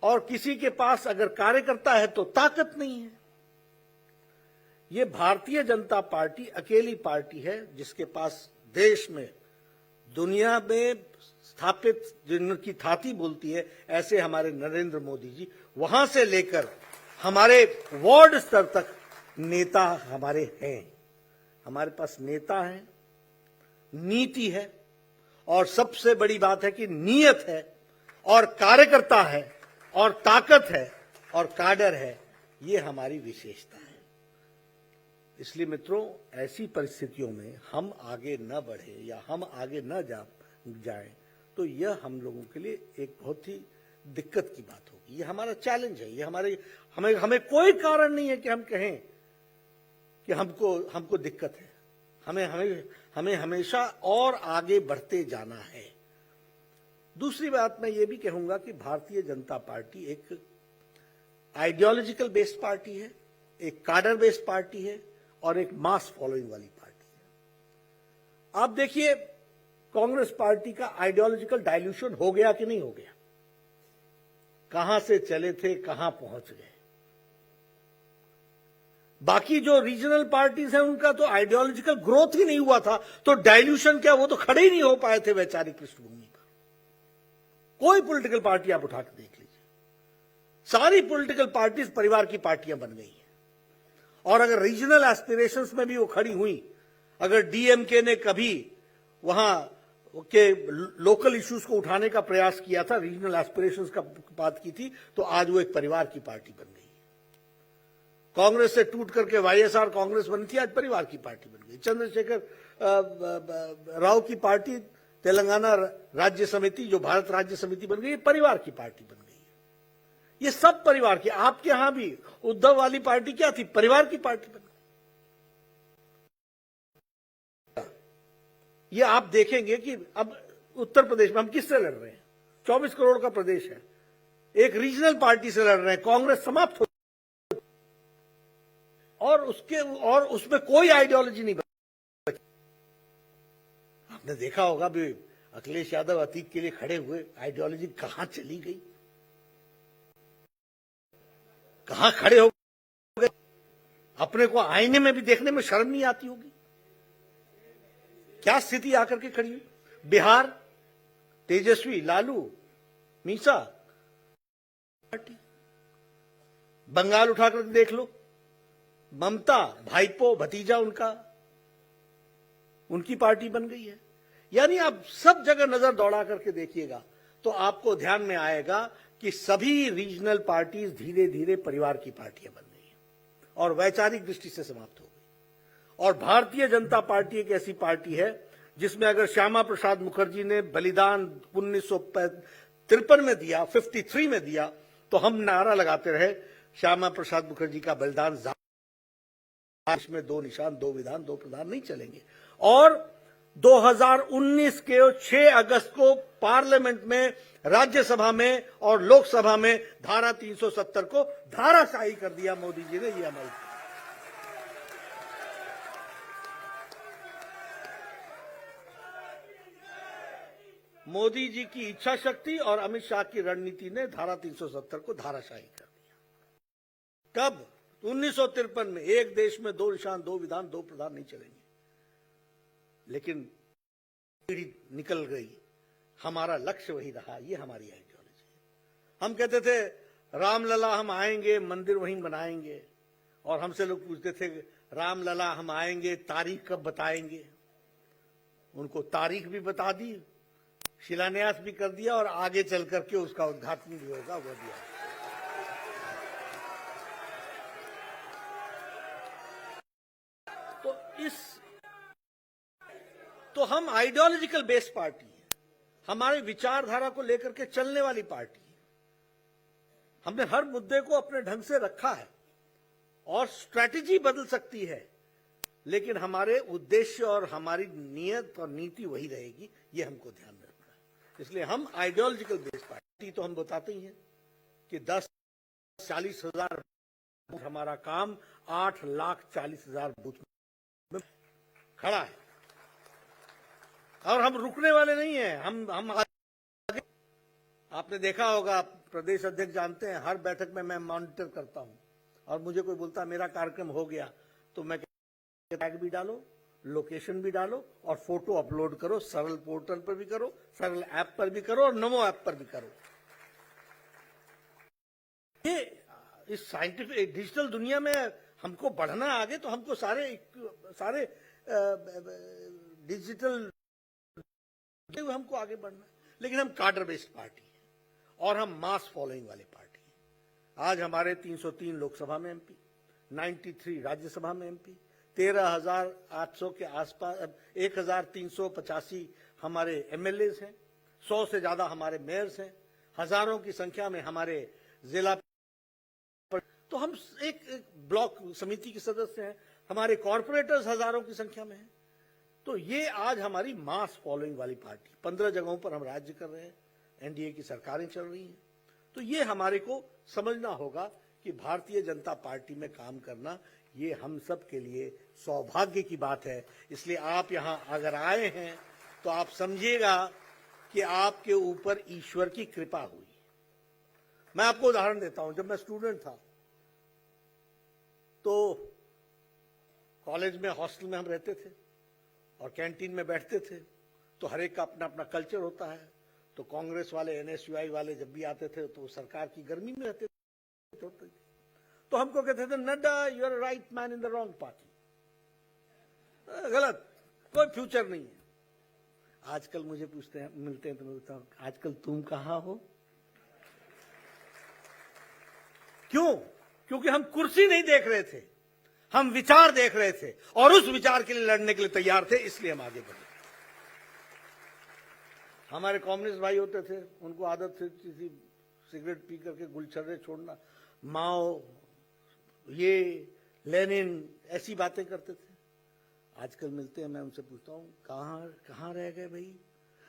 Speaker 3: और किसी के पास अगर कार्यकर्ता है तो ताकत नहीं है। ये भारतीय जनता पार्टी अकेली पार्टी है जिसके पास देश में, दुनिया में स्थापित जिनकी थाती बोलती है, ऐसे हमारे नरेंद्र मोदी जी, वहां से लेकर हमारे वार्ड स्तर तक नेता हमारे हैं। हमारे पास नेता है, नीति है, और सबसे बड़ी बात है कि नीयत है, और कार्यकर्ता है, और ताकत है, और काडर है। ये हमारी विशेषता है। इसलिए मित्रों, ऐसी परिस्थितियों में हम आगे न बढ़े या हम आगे न जाएं तो यह हम लोगों के लिए एक बहुत ही दिक्कत की बात होगी। ये हमारा चैलेंज है। ये हमें कोई कारण नहीं है कि हम कहें कि हमको दिक्कत है। हमें हमेशा और आगे बढ़ते जाना है। दूसरी बात मैं ये भी कहूंगा कि भारतीय जनता पार्टी एक आइडियोलॉजिकल बेस्ड पार्टी है, एक काडर बेस्ड पार्टी है, और एक मास फॉलोइंग वाली पार्टी है। आप देखिए, कांग्रेस पार्टी का आइडियोलॉजिकल डाइल्यूशन हो गया कि नहीं हो गया? कहां से चले थे, कहां पहुंच गए। बाकी जो रीजनल पार्टीज हैं उनका तो आइडियोलॉजिकल ग्रोथ ही नहीं हुआ था, तो डाइल्यूशन क्या, वो तो खड़े ही नहीं हो पाए थे वैचारिक पृष्ठभूमि पर। कोई पॉलिटिकल पार्टी आप उठा के देख लीजिए, सारी पॉलिटिकल पार्टीज परिवार की पार्टियां बन गई हैं। और अगर रीजनल एस्पिरेशंस में भी वो खड़ी हुई, अगर डीएमके ने कभी वहां के लोकल इश्यूज को उठाने का प्रयास किया था, रीजनल एस्पिरेशंस का बात की थी, तो आज वो एक परिवार की पार्टी बन गई। कांग्रेस से टूट करके वाईएसआर कांग्रेस बनी थी, आज परिवार की पार्टी बन गई। चंद्रशेखर राव की पार्टी तेलंगाना राज्य समिति, जो भारत राज्य समिति बन गई, परिवार की पार्टी बन गई। ये सब परिवार की। आपके यहां भी उद्धव वाली पार्टी क्या थी? परिवार की पार्टी बन गई। ये आप देखेंगे कि अब उत्तर प्रदेश में हम किससे लड़ रहे हैं? 24 करोड़ का प्रदेश है, एक रीजनल पार्टी से लड़ रहे हैं। कांग्रेस समाप्त हो, और उसमें कोई आइडियोलॉजी नहीं बची। आपने देखा होगा भी, अखिलेश यादव अतीत के लिए खड़े हुए, आइडियोलॉजी कहां चली गई, कहां खड़े हो गए। अपने को आईने में भी देखने में शर्म नहीं आती होगी। क्या स्थिति आकर के खड़ी हुई। बिहार, तेजस्वी, लालू, मीसा पार्टी। बंगाल उठाकर देख लो, ममता, भाईपो, भतीजा उनकी पार्टी बन गई है। यानी आप सब जगह नजर दौड़ा करके देखिएगा तो आपको ध्यान में आएगा कि सभी रीजनल पार्टीज धीरे धीरे परिवार की पार्टियां बन रही हैं और वैचारिक दृष्टि से समाप्त हो गई। और भारतीय जनता पार्टी एक ऐसी पार्टी है जिसमें अगर श्यामा प्रसाद मुखर्जी ने बलिदान 1953 में दिया, 53 में दिया, तो हम नारा लगाते रहे श्यामा प्रसाद मुखर्जी का बलिदान देश में 2 निशान 2 विधान 2 प्रधान नहीं चलेंगे। और 2019 के 6 अगस्त को पार्लियामेंट में, राज्यसभा में और लोकसभा में धारा 370 को धाराशाही कर दिया मोदी जी ने। ये अमल मोदी जी की इच्छा शक्ति और अमित शाह की रणनीति ने धारा 370 को धाराशाही कर दिया। कब? 1953 में। एक देश में 2 निशान 2 विधान 2 प्रधान नहीं चलेंगे। लेकिन पीढ़ी निकल गई, हमारा लक्ष्य वही रहा। ये हमारी आइडियोलॉजी है। हम कहते थे रामलला हम आएंगे, मंदिर वहीं बनाएंगे, और हमसे लोग पूछते थे रामलला हम आएंगे, तारीख कब बताएंगे। उनको तारीख भी बता दी, शिलान्यास भी कर दिया, और आगे चल करके उसका उद्घाटन भी होगा, वो दिया। तो हम आइडियोलॉजिकल बेस्ड पार्टी है, हमारे विचारधारा को लेकर के चलने वाली पार्टी है। हमने हर मुद्दे को अपने ढंग से रखा है और स्ट्रैटेजी बदल सकती है, लेकिन हमारे उद्देश्य और हमारी नीयत और नीति वही रहेगी। ये हमको ध्यान रखना है। इसलिए हम आइडियोलॉजिकल बेस्ड पार्टी, तो हम बताते ही हैं कि 10-40 हजार हमारा काम 8,40,000 बूथ में खड़ा है, और हम रुकने वाले नहीं हैं। हम आगे, आपने देखा होगा, प्रदेश अध्यक्ष जानते हैं, हर बैठक में मैं मॉनिटर करता हूं, और मुझे कोई बोलता मेरा कार्यक्रम हो गया तो मैं टैग भी डालो, लोकेशन भी डालो, और फोटो अपलोड करो। सरल पोर्टल पर भी करो, सरल ऐप पर भी करो, और नमो ऐप पर भी करो। ये इस साइंटिफिक डिजिटल दुनिया में हमको बढ़ना आगे, तो हमको सारे डिजिटल हमको आगे बढ़ना। लेकिन हम कार्डर बेस्ड पार्टी है और हम मास फॉलोइंग वाली पार्टी है। आज हमारे 303 लोकसभा में एमपी, 93 राज्यसभा में एमपी, 13,800 के आसपास, 1,385 हमारे एमएलए हैं, 100 से ज्यादा हमारे मेयर्स हैं, हजारों की संख्या में हमारे जिला, तो हम एक ब्लॉक समिति के सदस्य हैं, हमारे कॉर्पोरेटर्स हजारों की संख्या में हैं। तो ये आज हमारी मास फॉलोइंग वाली पार्टी, 15 जगहों पर हम राज्य कर रहे हैं, एनडीए की सरकारें चल रही हैं। तो ये हमारे को समझना होगा कि भारतीय जनता पार्टी में काम करना ये हम सब के लिए सौभाग्य की बात है। इसलिए आप यहां अगर आए हैं तो आप समझिएगा कि आपके ऊपर ईश्वर की कृपा हुई। मैं आपको उदाहरण देता हूं, जब मैं स्टूडेंट था तो कॉलेज में हॉस्टल में हम रहते थे और कैंटीन में बैठते थे, तो हर एक का अपना अपना कल्चर होता है। तो कांग्रेस वाले, एनएसयूआई वाले जब भी आते थे तो सरकार की गर्मी में रहते थे, तो हमको कहते थे Nadda you are right man in the wrong party, गलत, कोई फ्यूचर नहीं है। आजकल मुझे पूछते हैं, मिलते हैं तो मैं बोलता हूं आजकल तुम कहां हो? क्यों? क्योंकि हम कुर्सी नहीं देख रहे थे, हम विचार देख रहे थे, और उस विचार के लिए लड़ने के लिए तैयार थे, इसलिए हम आगे बढ़े। हमारे कम्युनिस्ट भाई होते थे, उनको आदत थी सिगरेट पी करके गुलछर्रे छोड़ना, माओ, ये लेनिन, ऐसी बातें करते थे। आजकल मिलते हैं, मैं उनसे पूछता हूं कहां रह गए भाई?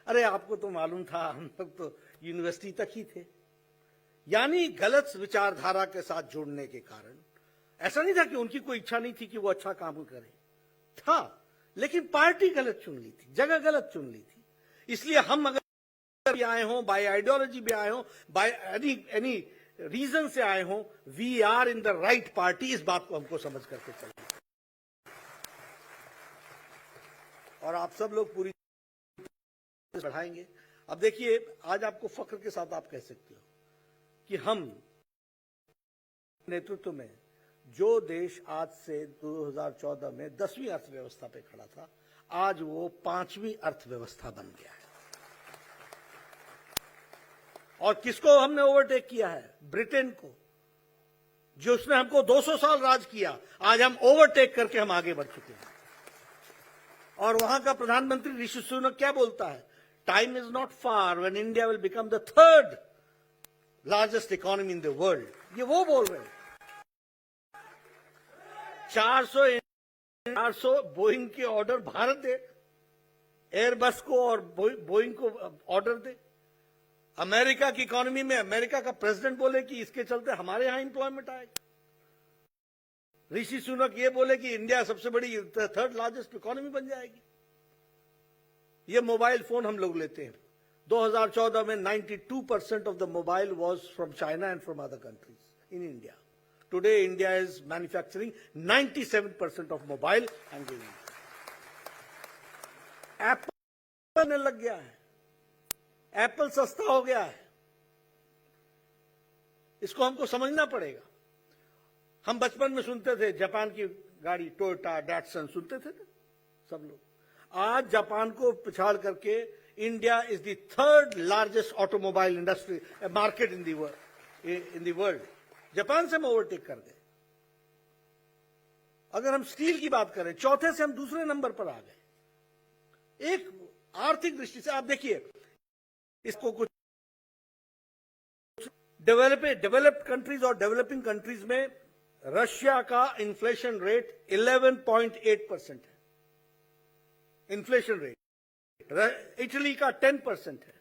Speaker 3: अरे आपको तो मालूम था, हम लोग तो यूनिवर्सिटी तक ही थे। यानी गलत विचारधारा के साथ जुड़ने के कारण, ऐसा नहीं था कि उनकी कोई इच्छा नहीं थी कि वो अच्छा काम करे, था, लेकिन पार्टी गलत चुन ली थी, जगह गलत चुन ली थी। इसलिए हम अगर भी आए हों, बाय आइडियोलॉजी भी आए हों, बाय एनी रीजन से आए हों, we are in the right party. इस बात को हमको समझ करके चलना, और आप सब लोग पूरी बढ़ाएंगे। अब देखिए, आज आपको फख्र के साथ आप कह सकते हो कि हम नेतृत्व में जो देश आज से 2014 में 10वीं अर्थव्यवस्था पे खड़ा था, आज वो 5वीं अर्थव्यवस्था बन गया है। और किसको हमने ओवरटेक किया है? ब्रिटेन को, जो उसने हमको 200 साल राज किया, आज हम ओवरटेक करके हम आगे बढ़ चुके हैं। और वहां का प्रधानमंत्री ऋषि सुनक क्या बोलता है? Time is not far when India will become the third largest economy in the world. ये वो बोल रहे हैं। 400 बोइंग के ऑर्डर भारत दे, एयरबस को और बोइंग को ऑर्डर दे। अमेरिका की इकोनॉमी में अमेरिका का प्रेसिडेंट बोले कि इसके चलते हमारे यहां इंप्लॉयमेंट आएगा। ऋषि सुनक ये बोले कि इंडिया सबसे बड़ी थर्ड लार्जेस्ट इकोनॉमी बन जाएगी। ये मोबाइल फोन हम लोग लेते हैं, 2014 में 92% of the mobile was from China and from other countries in India. Today India is manufacturing 97% of mobile and giving. Apple ने लग गया है, एप्पल सस्ता हो गया है। इसको हमको समझना पड़ेगा। हम बचपन में सुनते थे जापान की गाड़ी टोयोटा डैटसन सुनते थे ना सब लोग। आज जापान को पिछाड़ करके India is the third largest automobile industry market in the world. Japan से हम ओवरटेक कर गए। अगर हम स्टील की बात करें, चौथे से हम दूसरे नंबर पर आ गए। एक आर्थिक दृष्टि से आप देखिए, इसको कुछ डेवलप्ड कंट्रीज और डेवलपिंग कंट्रीज में रशिया का इन्फ्लेशन रेट 11.8% है, इन्फ्लेशन रेट। इटली का 10% है,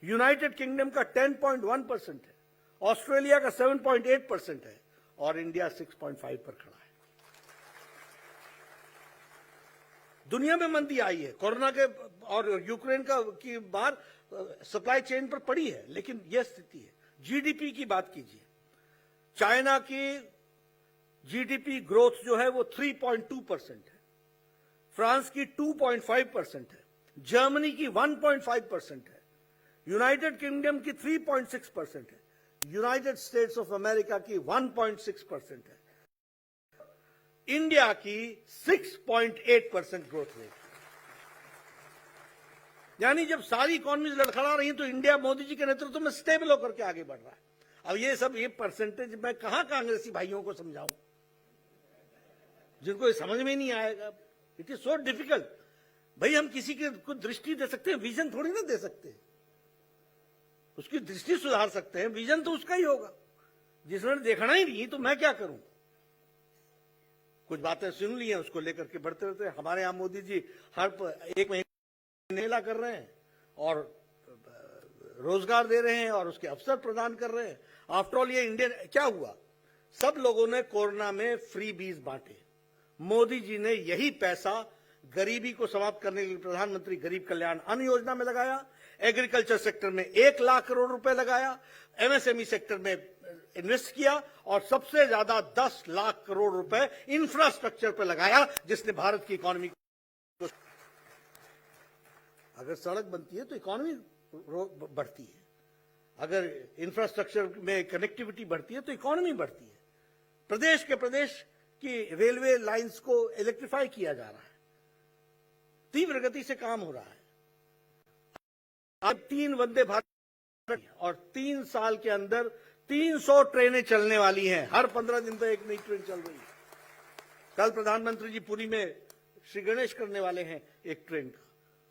Speaker 3: यूनाइटेड किंगडम का 10.1% है, ऑस्ट्रेलिया का 7.8% है और इंडिया 6.5 पर खड़ा है। दुनिया में मंदी आई है, कोरोना के और यूक्रेन की बार सप्लाई चेन पर पड़ी है, लेकिन यह स्थिति है। जीडीपी की बात कीजिए, चाइना की जीडीपी ग्रोथ जो है वो 3.2% है, फ्रांस की 2.5% है, जर्मनी की 1.5% है, यूनाइटेड किंगडम की 3.6% है, यूनाइटेड स्टेट्स ऑफ अमेरिका की 1.6% है, इंडिया की 6.8% ग्रोथ रेट। यानी जब सारी इकोनॉमीज लड़खड़ा रही हैं तो इंडिया मोदी जी के नेतृत्व में स्टेबल होकर के आगे बढ़ रहा है। अब ये परसेंटेज मैं कहां कांग्रेसी भाइयों को समझाऊं, जिनको ये समझ में नहीं आएगा। It is so difficult. भाई हम किसी के कुछ दृष्टि दे सकते हैं, विजन थोड़ी ना दे सकते। उसकी दृष्टि सुधार सकते हैं, विजन तो उसका ही होगा। जिसने देखना ही नहीं तो मैं क्या करूं। कुछ बातें सुन ली हैं, उसको लेकर के बढ़ते रहते हैं। हमारे यहां मोदी जी हर एक महीने मेला कर रहे हैं और रोजगार दे रहे हैं और उसके अवसर प्रदान कर रहे हैं। आफ्टर ऑल ये इंडियन क्या हुआ, सब लोगों ने कोरोना में फ्री बीज बांटे। मोदी जी ने यही पैसा गरीबी को समाप्त करने के लिए प्रधानमंत्री गरीब कल्याण अन्न योजना में लगाया, एग्रीकल्चर सेक्टर में 1 लाख करोड़ रुपए लगाया, एमएसएमई सेक्टर में इन्वेस्ट किया और सबसे ज्यादा 10 लाख करोड़ रुपए इंफ्रास्ट्रक्चर पर लगाया, जिसने भारत की इकोनॉमी को, अगर सड़क बनती है तो इकोनॉमी बढ़ती है, अगर इंफ्रास्ट्रक्चर में कनेक्टिविटी बढ़ती है तो इकोनॉमी बढ़ती है। प्रदेश के प्रदेश की रेलवे लाइंस को इलेक्ट्रीफाई किया जा रहा है, तीव्र गति से काम हो रहा है। अब 3 वंदे भारत और 3 साल के अंदर 300 ट्रेनें चलने वाली हैं। हर 15 दिन पर एक नई ट्रेन चल रही है। कल प्रधानमंत्री जी पुरी में श्री गणेश करने वाले हैं एक ट्रेन का।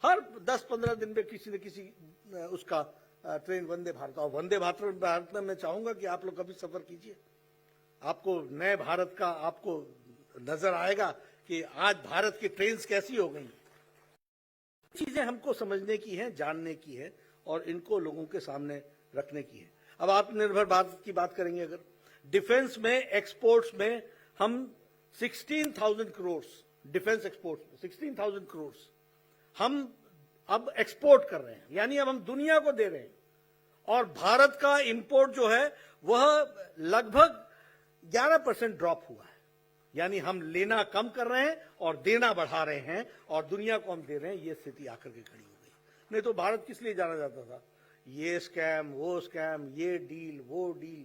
Speaker 3: हर 10-15 दिन में किसी न किसी उसका ट्रेन वंदे भारत। और वंदे भारत में मैं चाहूंगा कि आप लोग कभी सफर कीजिए, आपको नए भारत का आपको नजर आएगा कि आज भारत की ट्रेन कैसी हो गई। चीजें हमको समझने की है, जानने की है और इनको लोगों के सामने रखने की है। अब आत्मनिर्भर भारत की बात करेंगे, अगर डिफेंस में एक्सपोर्ट्स में हम 16,000 करोड़, डिफेंस एक्सपोर्ट्स में 16,000 करोड़ हम अब एक्सपोर्ट कर रहे हैं, यानी अब हम दुनिया को दे रहे हैं। और भारत का इंपोर्ट जो है वह लगभग 11% ड्रॉप हुआ है, यानी हम लेना कम कर रहे हैं और देना बढ़ा रहे हैं और दुनिया को हम दे रहे हैं। ये स्थिति आकर के खड़ी हो गई। नहीं तो भारत किस लिए जाना जाता था, ये स्कैम वो स्कैम, ये डील वो डील,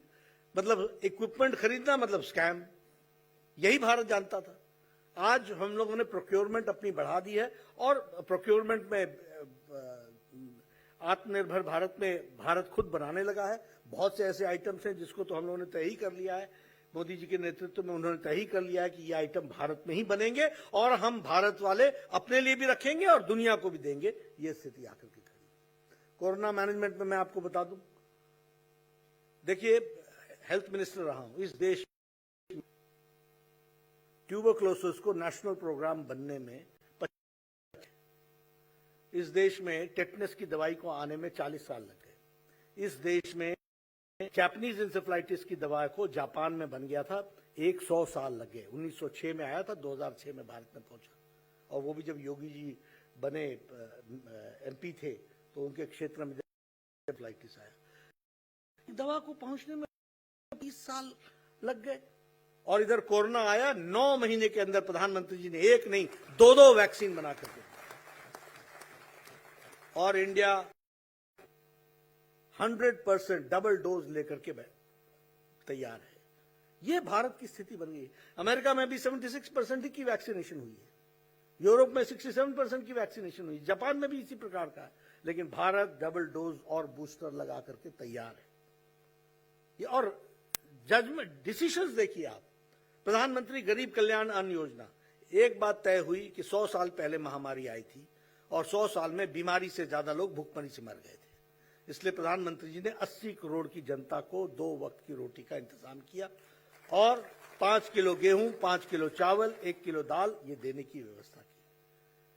Speaker 3: मतलब इक्विपमेंट खरीदना मतलब स्कैम, यही भारत जानता था। आज हम लोगों ने प्रोक्योरमेंट अपनी बढ़ा दी है और प्रोक्योरमेंट में आत्मनिर्भर भारत में भारत खुद बनाने लगा है। बहुत से ऐसे आइटम्स हैं जिसको तो हम लोगों ने तय ही कर लिया है, मोदी जी के नेतृत्व में उन्होंने तय ही कर लिया है कि ये आइटम भारत में ही बनेंगे और हम भारत वाले अपने लिए भी रखेंगे और दुनिया को भी देंगे। ये स्थिति आकर के खड़ी। कोरोना मैनेजमेंट में मैं आपको बता दूं, देखिए हेल्थ मिनिस्टर रहा हूं, इस देश ट्यूबरक्लोसिस को नेशनल प्रोग्राम बनने में, इस देश में टेटनस की दवाई को आने में 40 साल लग गए। इस देश में जैपनीज इंसेफ्लाइटिस की दवा को जापान में बन गया था, 100 साल लग गए। 1906 में आया था, 2006 में भारत में पहुंचा। और वो भी जब योगी जी बने एमपी थे तो उनके क्षेत्र में इंसेफ्लाइटिस आया। दवा को पहुंचने में 20 साल लग गए। और इधर कोरोना आया, 9 महीने के अंदर प्रधानमंत्री जी ने एक नहीं 2 वैक्सीन बना करके, और इंडिया 100% डबल डोज लेकर के तैयार है। यह भारत की स्थिति बन गई। अमेरिका में भी 76% की वैक्सीनेशन हुई है, यूरोप में 67% की वैक्सीनेशन हुई, जापान में भी इसी प्रकार का है। लेकिन भारत डबल डोज और बूस्टर लगा करके तैयार है। ये और जजमेंट डिसीजंस देखिए आप, प्रधानमंत्री गरीब कल्याण अन्न योजना, एक बात तय हुई कि 100 साल पहले महामारी आई थी और 100 साल में बीमारी से ज्यादा लोग भूखमरी से मर गए थे। इसलिए प्रधानमंत्री जी ने 80 करोड़ की जनता को 2 वक्त की रोटी का इंतजाम किया और 5 किलो गेहूं, 5 किलो चावल, 1 किलो दाल ये देने की व्यवस्था की।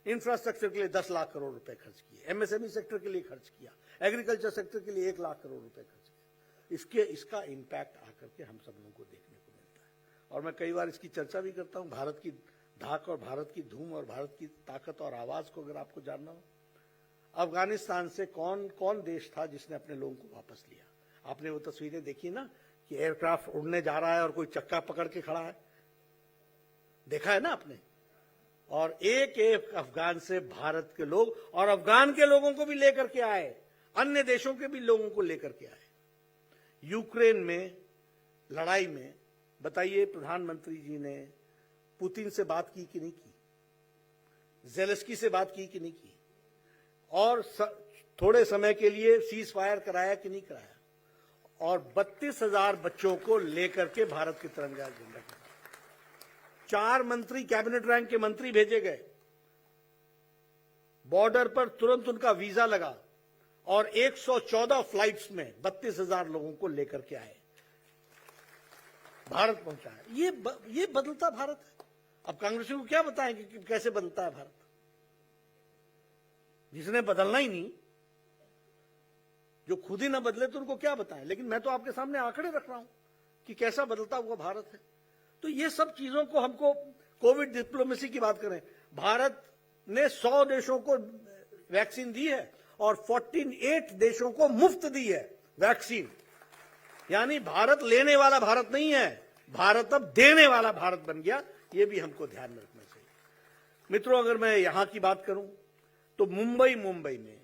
Speaker 3: इंफ्रास्ट्रक्चर के लिए 10 लाख करोड़ रुपए खर्च किए, एमएसएमई सेक्टर के लिए खर्च किया, एग्रीकल्चर सेक्टर के लिए 1 लाख करोड़ रुपए खर्च किया। इसका इम्पैक्ट आकर के हम सब लोगों को देखने को मिलता है। और मैं कई बार इसकी चर्चा भी करता हूं। भारत की धाक और भारत की धूम और भारत की ताकत और आवाज को अगर आपको जानना हो, अफगानिस्तान से कौन देश था जिसने अपने लोगों को वापस लिया? आपने वो तस्वीरें देखी ना कि एयरक्राफ्ट उड़ने जा रहा है और कोई चक्का पकड़ के खड़ा है, देखा है ना आपने? और एक अफगान से भारत के लोग और अफगान के लोगों को भी लेकर के आए, अन्य देशों के भी लोगों को लेकर के आए। यूक्रेन में लड़ाई में बताइए प्रधानमंत्री जी ने पुतिन से बात की कि नहीं की? जेलेंस्की से बात की कि नहीं की? और थोड़े समय के लिए सीज फायर कराया कि नहीं कराया? और 32,000 बच्चों को लेकर के भारत के तिरंगा झंडा, 4 मंत्री कैबिनेट रैंक के मंत्री भेजे गए, बॉर्डर पर तुरंत उनका वीजा लगा और 114 फ्लाइट्स में 32,000 लोगों को लेकर के आए, भारत पहुंचा है। ये बदलता भारत है। अब कांग्रेसियों को क्या बताएं कि कैसे बदलता है भारत, जिसने बदलना ही नहीं, जो खुद ही ना बदले तो उनको क्या बताएं। लेकिन मैं तो आपके सामने आंकड़े रख रहा हूं कि कैसा बदलता हुआ भारत है। तो ये सब चीजों को हमको, कोविड डिप्लोमेसी की बात करें, भारत ने 100 देशों को वैक्सीन दी है और 48 देशों को मुफ्त दी है वैक्सीन। यानी भारत लेने वाला भारत नहीं है, भारत अब देने वाला भारत बन गया। ये भी हमको ध्यान में रखना चाहिए। मित्रों, अगर मैं यहां की बात करूं तो मुंबई में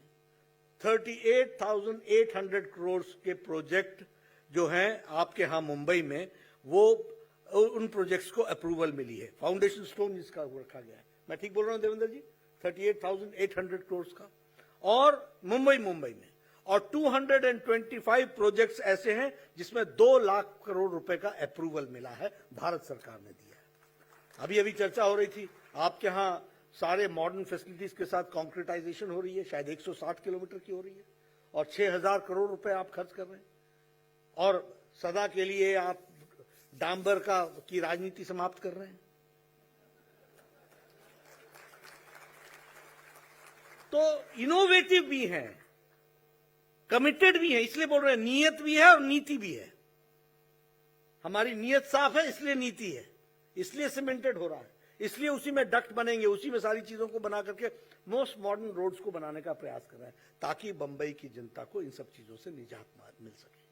Speaker 3: 38,800 करोड़ के प्रोजेक्ट जो हैं आपके यहां मुंबई में, वो उन प्रोजेक्ट्स को अप्रूवल मिली है। फाउंडेशन स्टोन जिसका रखा गया है, मैं ठीक बोल रहा हूं देवेंद्र जी? 38,800 करोड़ का, और मुंबई में, और 225 प्रोजेक्ट्स ऐसे हैं जिसमें 2 लाख करोड़ रुपए का अप्रूवल मिला है, भारत सरकार ने दिया है। अभी चर्चा हो रही थी, आपके यहां सारे मॉडर्न फैसिलिटीज के साथ कॉन्क्रीटाइजेशन हो रही है, शायद 160 किलोमीटर की हो रही है, और 6,000 करोड़ रुपए आप खर्च कर रहे हैं, और सदा के लिए आप डांबर की राजनीति समाप्त कर रहे हैं। तो इनोवेटिव भी हैं, कमिटेड भी हैं, इसलिए बोल रहे हैं, नीयत भी है और नीति भी है। हमारी नीयत साफ है, इसलिए नीति है, इसलिए सीमेंटेड हो रहा है, इसलिए उसी में डक्ट बनेंगे, उसी में सारी चीजों को बना करके मोस्ट मॉडर्न रोड्स को बनाने का प्रयास कर रहे हैं, ताकि बंबई की जनता को इन सब चीजों से निजात मिल सके।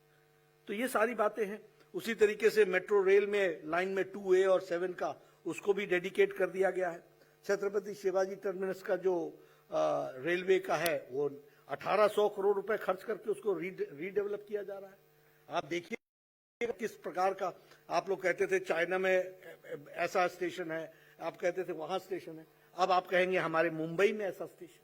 Speaker 3: तो ये सारी बातें हैं। उसी तरीके से मेट्रो रेल में लाइन में 2A और 7 का, उसको भी डेडिकेट कर दिया गया है। छत्रपति शिवाजी टर्मिनस का जो रेलवे का है, वो 1800 करोड़ रुपए खर्च करके उसको रीडेवलप किया जा रहा है। आप देखिए किस प्रकार का आप लोग कहते थे चाइना में ऐसा स्टेशन है, आप कहते थे वहां स्टेशन है, अब आप कहेंगे हमारे मुंबई में ऐसा स्टेशन।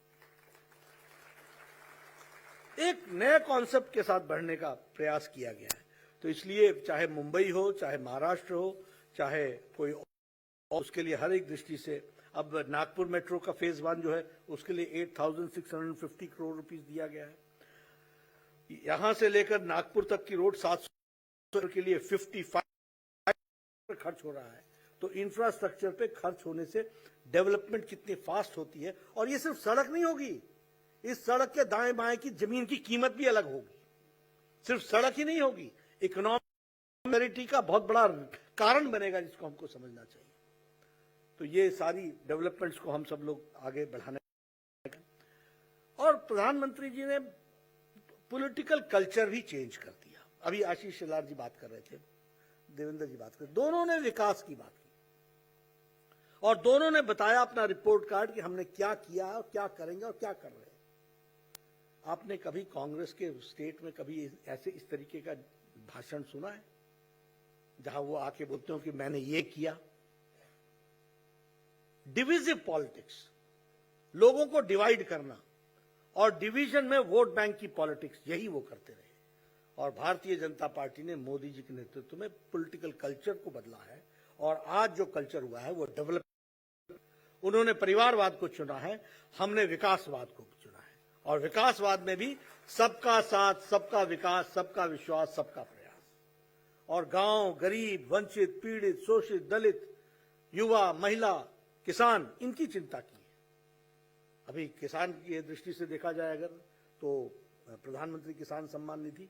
Speaker 3: एक नए कॉन्सेप्ट के साथ बढ़ने का प्रयास किया गया है। तो इसलिए चाहे मुंबई हो, चाहे महाराष्ट्र हो, चाहे कोई और, उसके लिए हर एक दृष्टि से अब नागपुर मेट्रो का फेज 1 जो है उसके लिए 8,650 करोड़ रुपीस दिया गया है। यहां से लेकर नागपुर तक की रोड 700 के लिए 55 खर्च हो रहा है। तो इंफ्रास्ट्रक्चर पे खर्च होने से डेवलपमेंट कितनी फास्ट होती है। और ये सिर्फ सड़क नहीं होगी, इस सड़क के दाएं बाएं की जमीन की कीमत भी अलग होगी। सिर्फ सड़क ही नहीं होगी, इकोनॉमिक का बहुत बड़ा कारण बनेगा, जिसको हमको समझना चाहिए। तो ये सारी डेवलपमेंट्स को हम सब लोग आगे बढ़ाने। और प्रधानमंत्री जी ने पॉलिटिकल कल्चर भी चेंज कर दिया। अभी आशीष शेलार जी बात कर रहे थे, देवेंद्र जी बात कर रहे, दोनों ने विकास की बात की और दोनों ने बताया अपना रिपोर्ट कार्ड कि हमने क्या किया और क्या करेंगे और क्या कर रहे हैं। आपने कभी कांग्रेस के स्टेट में कभी ऐसे इस तरीके का भाषण सुना है जहां वो आके बोलते हो कि मैंने ये किया? डिविजिव पॉलिटिक्स, लोगों को डिवाइड करना और डिवीजन में वोट बैंक की पॉलिटिक्स, यही वो करते रहे। और भारतीय जनता पार्टी ने मोदी जी के नेतृत्व में पॉलिटिकल कल्चर को बदला है और आज जो कल्चर हुआ है वो डेवलप। उन्होंने परिवारवाद को चुना है, हमने विकासवाद को चुना है। और विकासवाद में भी सबका साथ, सबका विकास, सबका विश्वास, सबका प्रयास। और गांव, गरीब, वंचित, पीड़ित, शोषित, दलित, युवा, महिला, किसान, इनकी चिंता की है। अभी किसान की दृष्टि से देखा जाए अगर, तो प्रधानमंत्री किसान सम्मान निधि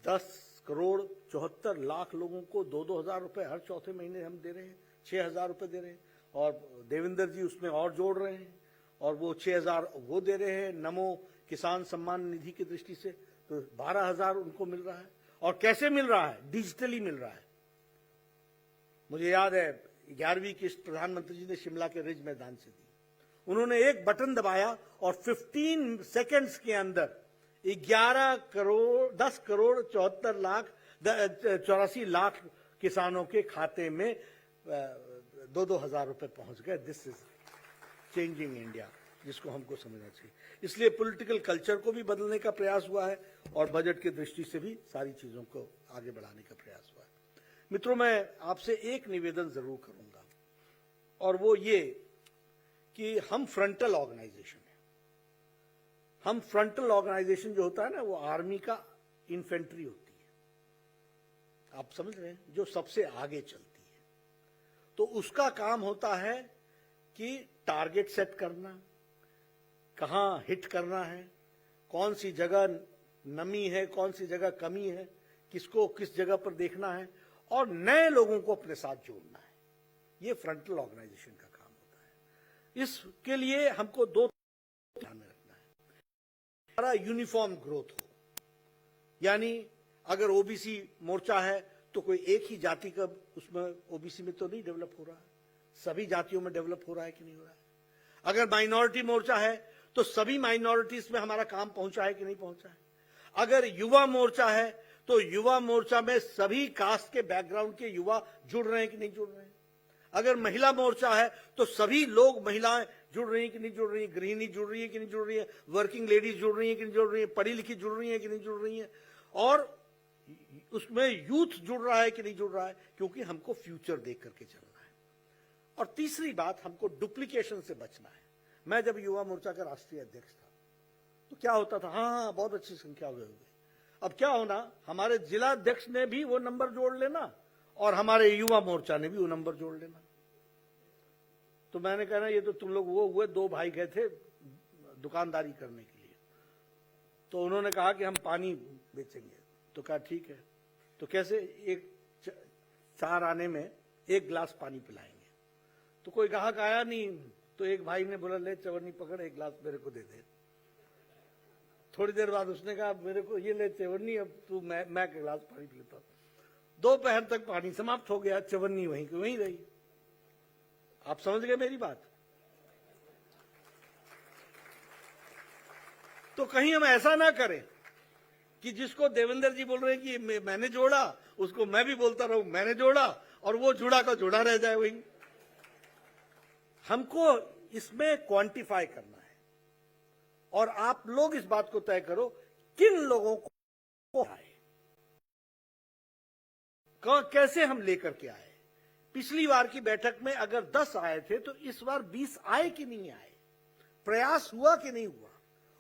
Speaker 3: 10,74,00,000 लोगों को 2-2 हजार रुपए हर चौथे महीने हम दे रहे हैं, 6,000 रुपए दे रहे हैं। और देवेंद्र जी उसमें और जोड़ रहे हैं और वो 6,000 वो दे रहे हैं नमो किसान सम्मान निधि की दृष्टि से, तो 12,000 उनको मिल रहा है। और कैसे मिल रहा है? डिजिटली मिल रहा है। मुझे याद है 11वीं किस्त प्रधानमंत्री जी ने शिमला के रिज मैदान से दी। उन्होंने एक बटन दबाया और 15 सेकेंड्स के अंदर 10 करोड़ 84 लाख किसानों के खाते में 2-2 हजार रुपए पहुंच गए। दिस इज चेंजिंग इंडिया, जिसको हमको समझना चाहिए। इसलिए पॉलिटिकल कल्चर को भी बदलने का प्रयास हुआ है और बजट की दृष्टि से भी सारी चीजों को आगे बढ़ाने का प्रयास हुआ है। मित्रों, मैं आपसे एक निवेदन जरूर करूंगा और वो ये कि हम फ्रंटल ऑर्गेनाइजेशन है। हम फ्रंटल ऑर्गेनाइजेशन जो होता है ना, वो आर्मी का इन्फेंट्री होती है, आप समझ रहे हैं, जो सबसे आगे चलती है। तो उसका काम होता है कि टारगेट सेट करना, कहां हिट करना है, कौन सी जगह नमी है, कौन सी जगह कमी है, किसको किस जगह पर देखना है और नए लोगों को अपने साथ जोड़ना है। ये फ्रंटल ऑर्गेनाइजेशन का काम होता है। इसके लिए हमको 2 ध्यान में रखना है। हमारा यूनिफॉर्म ग्रोथ हो, यानी अगर ओबीसी मोर्चा है तो कोई एक ही जाति का उसमें ओबीसी में तो नहीं डेवलप हो रहा है, सभी जातियों में डेवलप हो रहा है कि नहीं हो रहा है। अगर माइनॉरिटी मोर्चा है तो सभी माइनॉरिटीज में हमारा काम पहुंचा है कि नहीं पहुंचा है। अगर युवा मोर्चा है तो युवा मोर्चा में सभी कास्ट के बैकग्राउंड के युवा जुड़ रहे हैं कि नहीं जुड़ रहे हैं। अगर महिला मोर्चा है तो सभी लोग, महिलाएं जुड़ रही हैं कि नहीं जुड़ रही है, गृहिणी जुड़ रही है कि नहीं जुड़ रही है, वर्किंग लेडीज जुड़ रही है कि नहीं जुड़ रही है, पढ़ी लिखी जुड़ रही है कि नहीं जुड़ रही है, और उसमें यूथ जुड़ रहा है कि नहीं जुड़ रहा है, क्योंकि हमको फ्यूचर देख करके चलना है। और तीसरी बात, हमको डुप्लीकेशन से बचना है। मैं जब युवा मोर्चा का राष्ट्रीय अध्यक्ष था तो क्या होता था, हाँ बहुत अच्छी संख्या हुए। अब क्या होना, हमारे जिला अध्यक्ष ने भी वो नंबर जोड़ लेना और हमारे युवा मोर्चा ने भी वो नंबर जोड़ लेना। तो मैंने कहना, ये तो तुम लोग वो हुए, 2 भाई गए थे दुकानदारी करने के लिए, तो उन्होंने कहा कि हम पानी बेचेंगे। तो कहा ठीक है, तो कैसे, एक 4 आने में 1 गिलास पानी पिलाएंगे। तो कोई ग्राहक आया नहीं, तो एक भाई ने बोला, ले चवन्नी पकड़, 1 गिलास मेरे को दे दे। थोड़ी देर बाद उसने कहा, मेरे को ये ले चवन्नी, अब तू मैं एक गिलास पानी पी लेता हूं। दोपहर तक पानी समाप्त हो गया, चवन्नी वहीं की वहीं रही। आप समझ गए मेरी बात। तो कहीं हम ऐसा ना करें कि जिसको देवेंद्र जी बोल रहे हैं कि मैंने जोड़ा, उसको मैं भी बोलता रहूं मैंने जोड़ा, और वो जुड़ा का जुड़ा रह जाए। वही हमको इसमें क्वांटिफाई करना है, और आप लोग इस बात को तय करो किन लोगों को आए, कैसे हम लेकर के आए। पिछली बार की बैठक में अगर 10 आए थे तो इस बार 20 आए कि नहीं आए, प्रयास हुआ कि नहीं हुआ,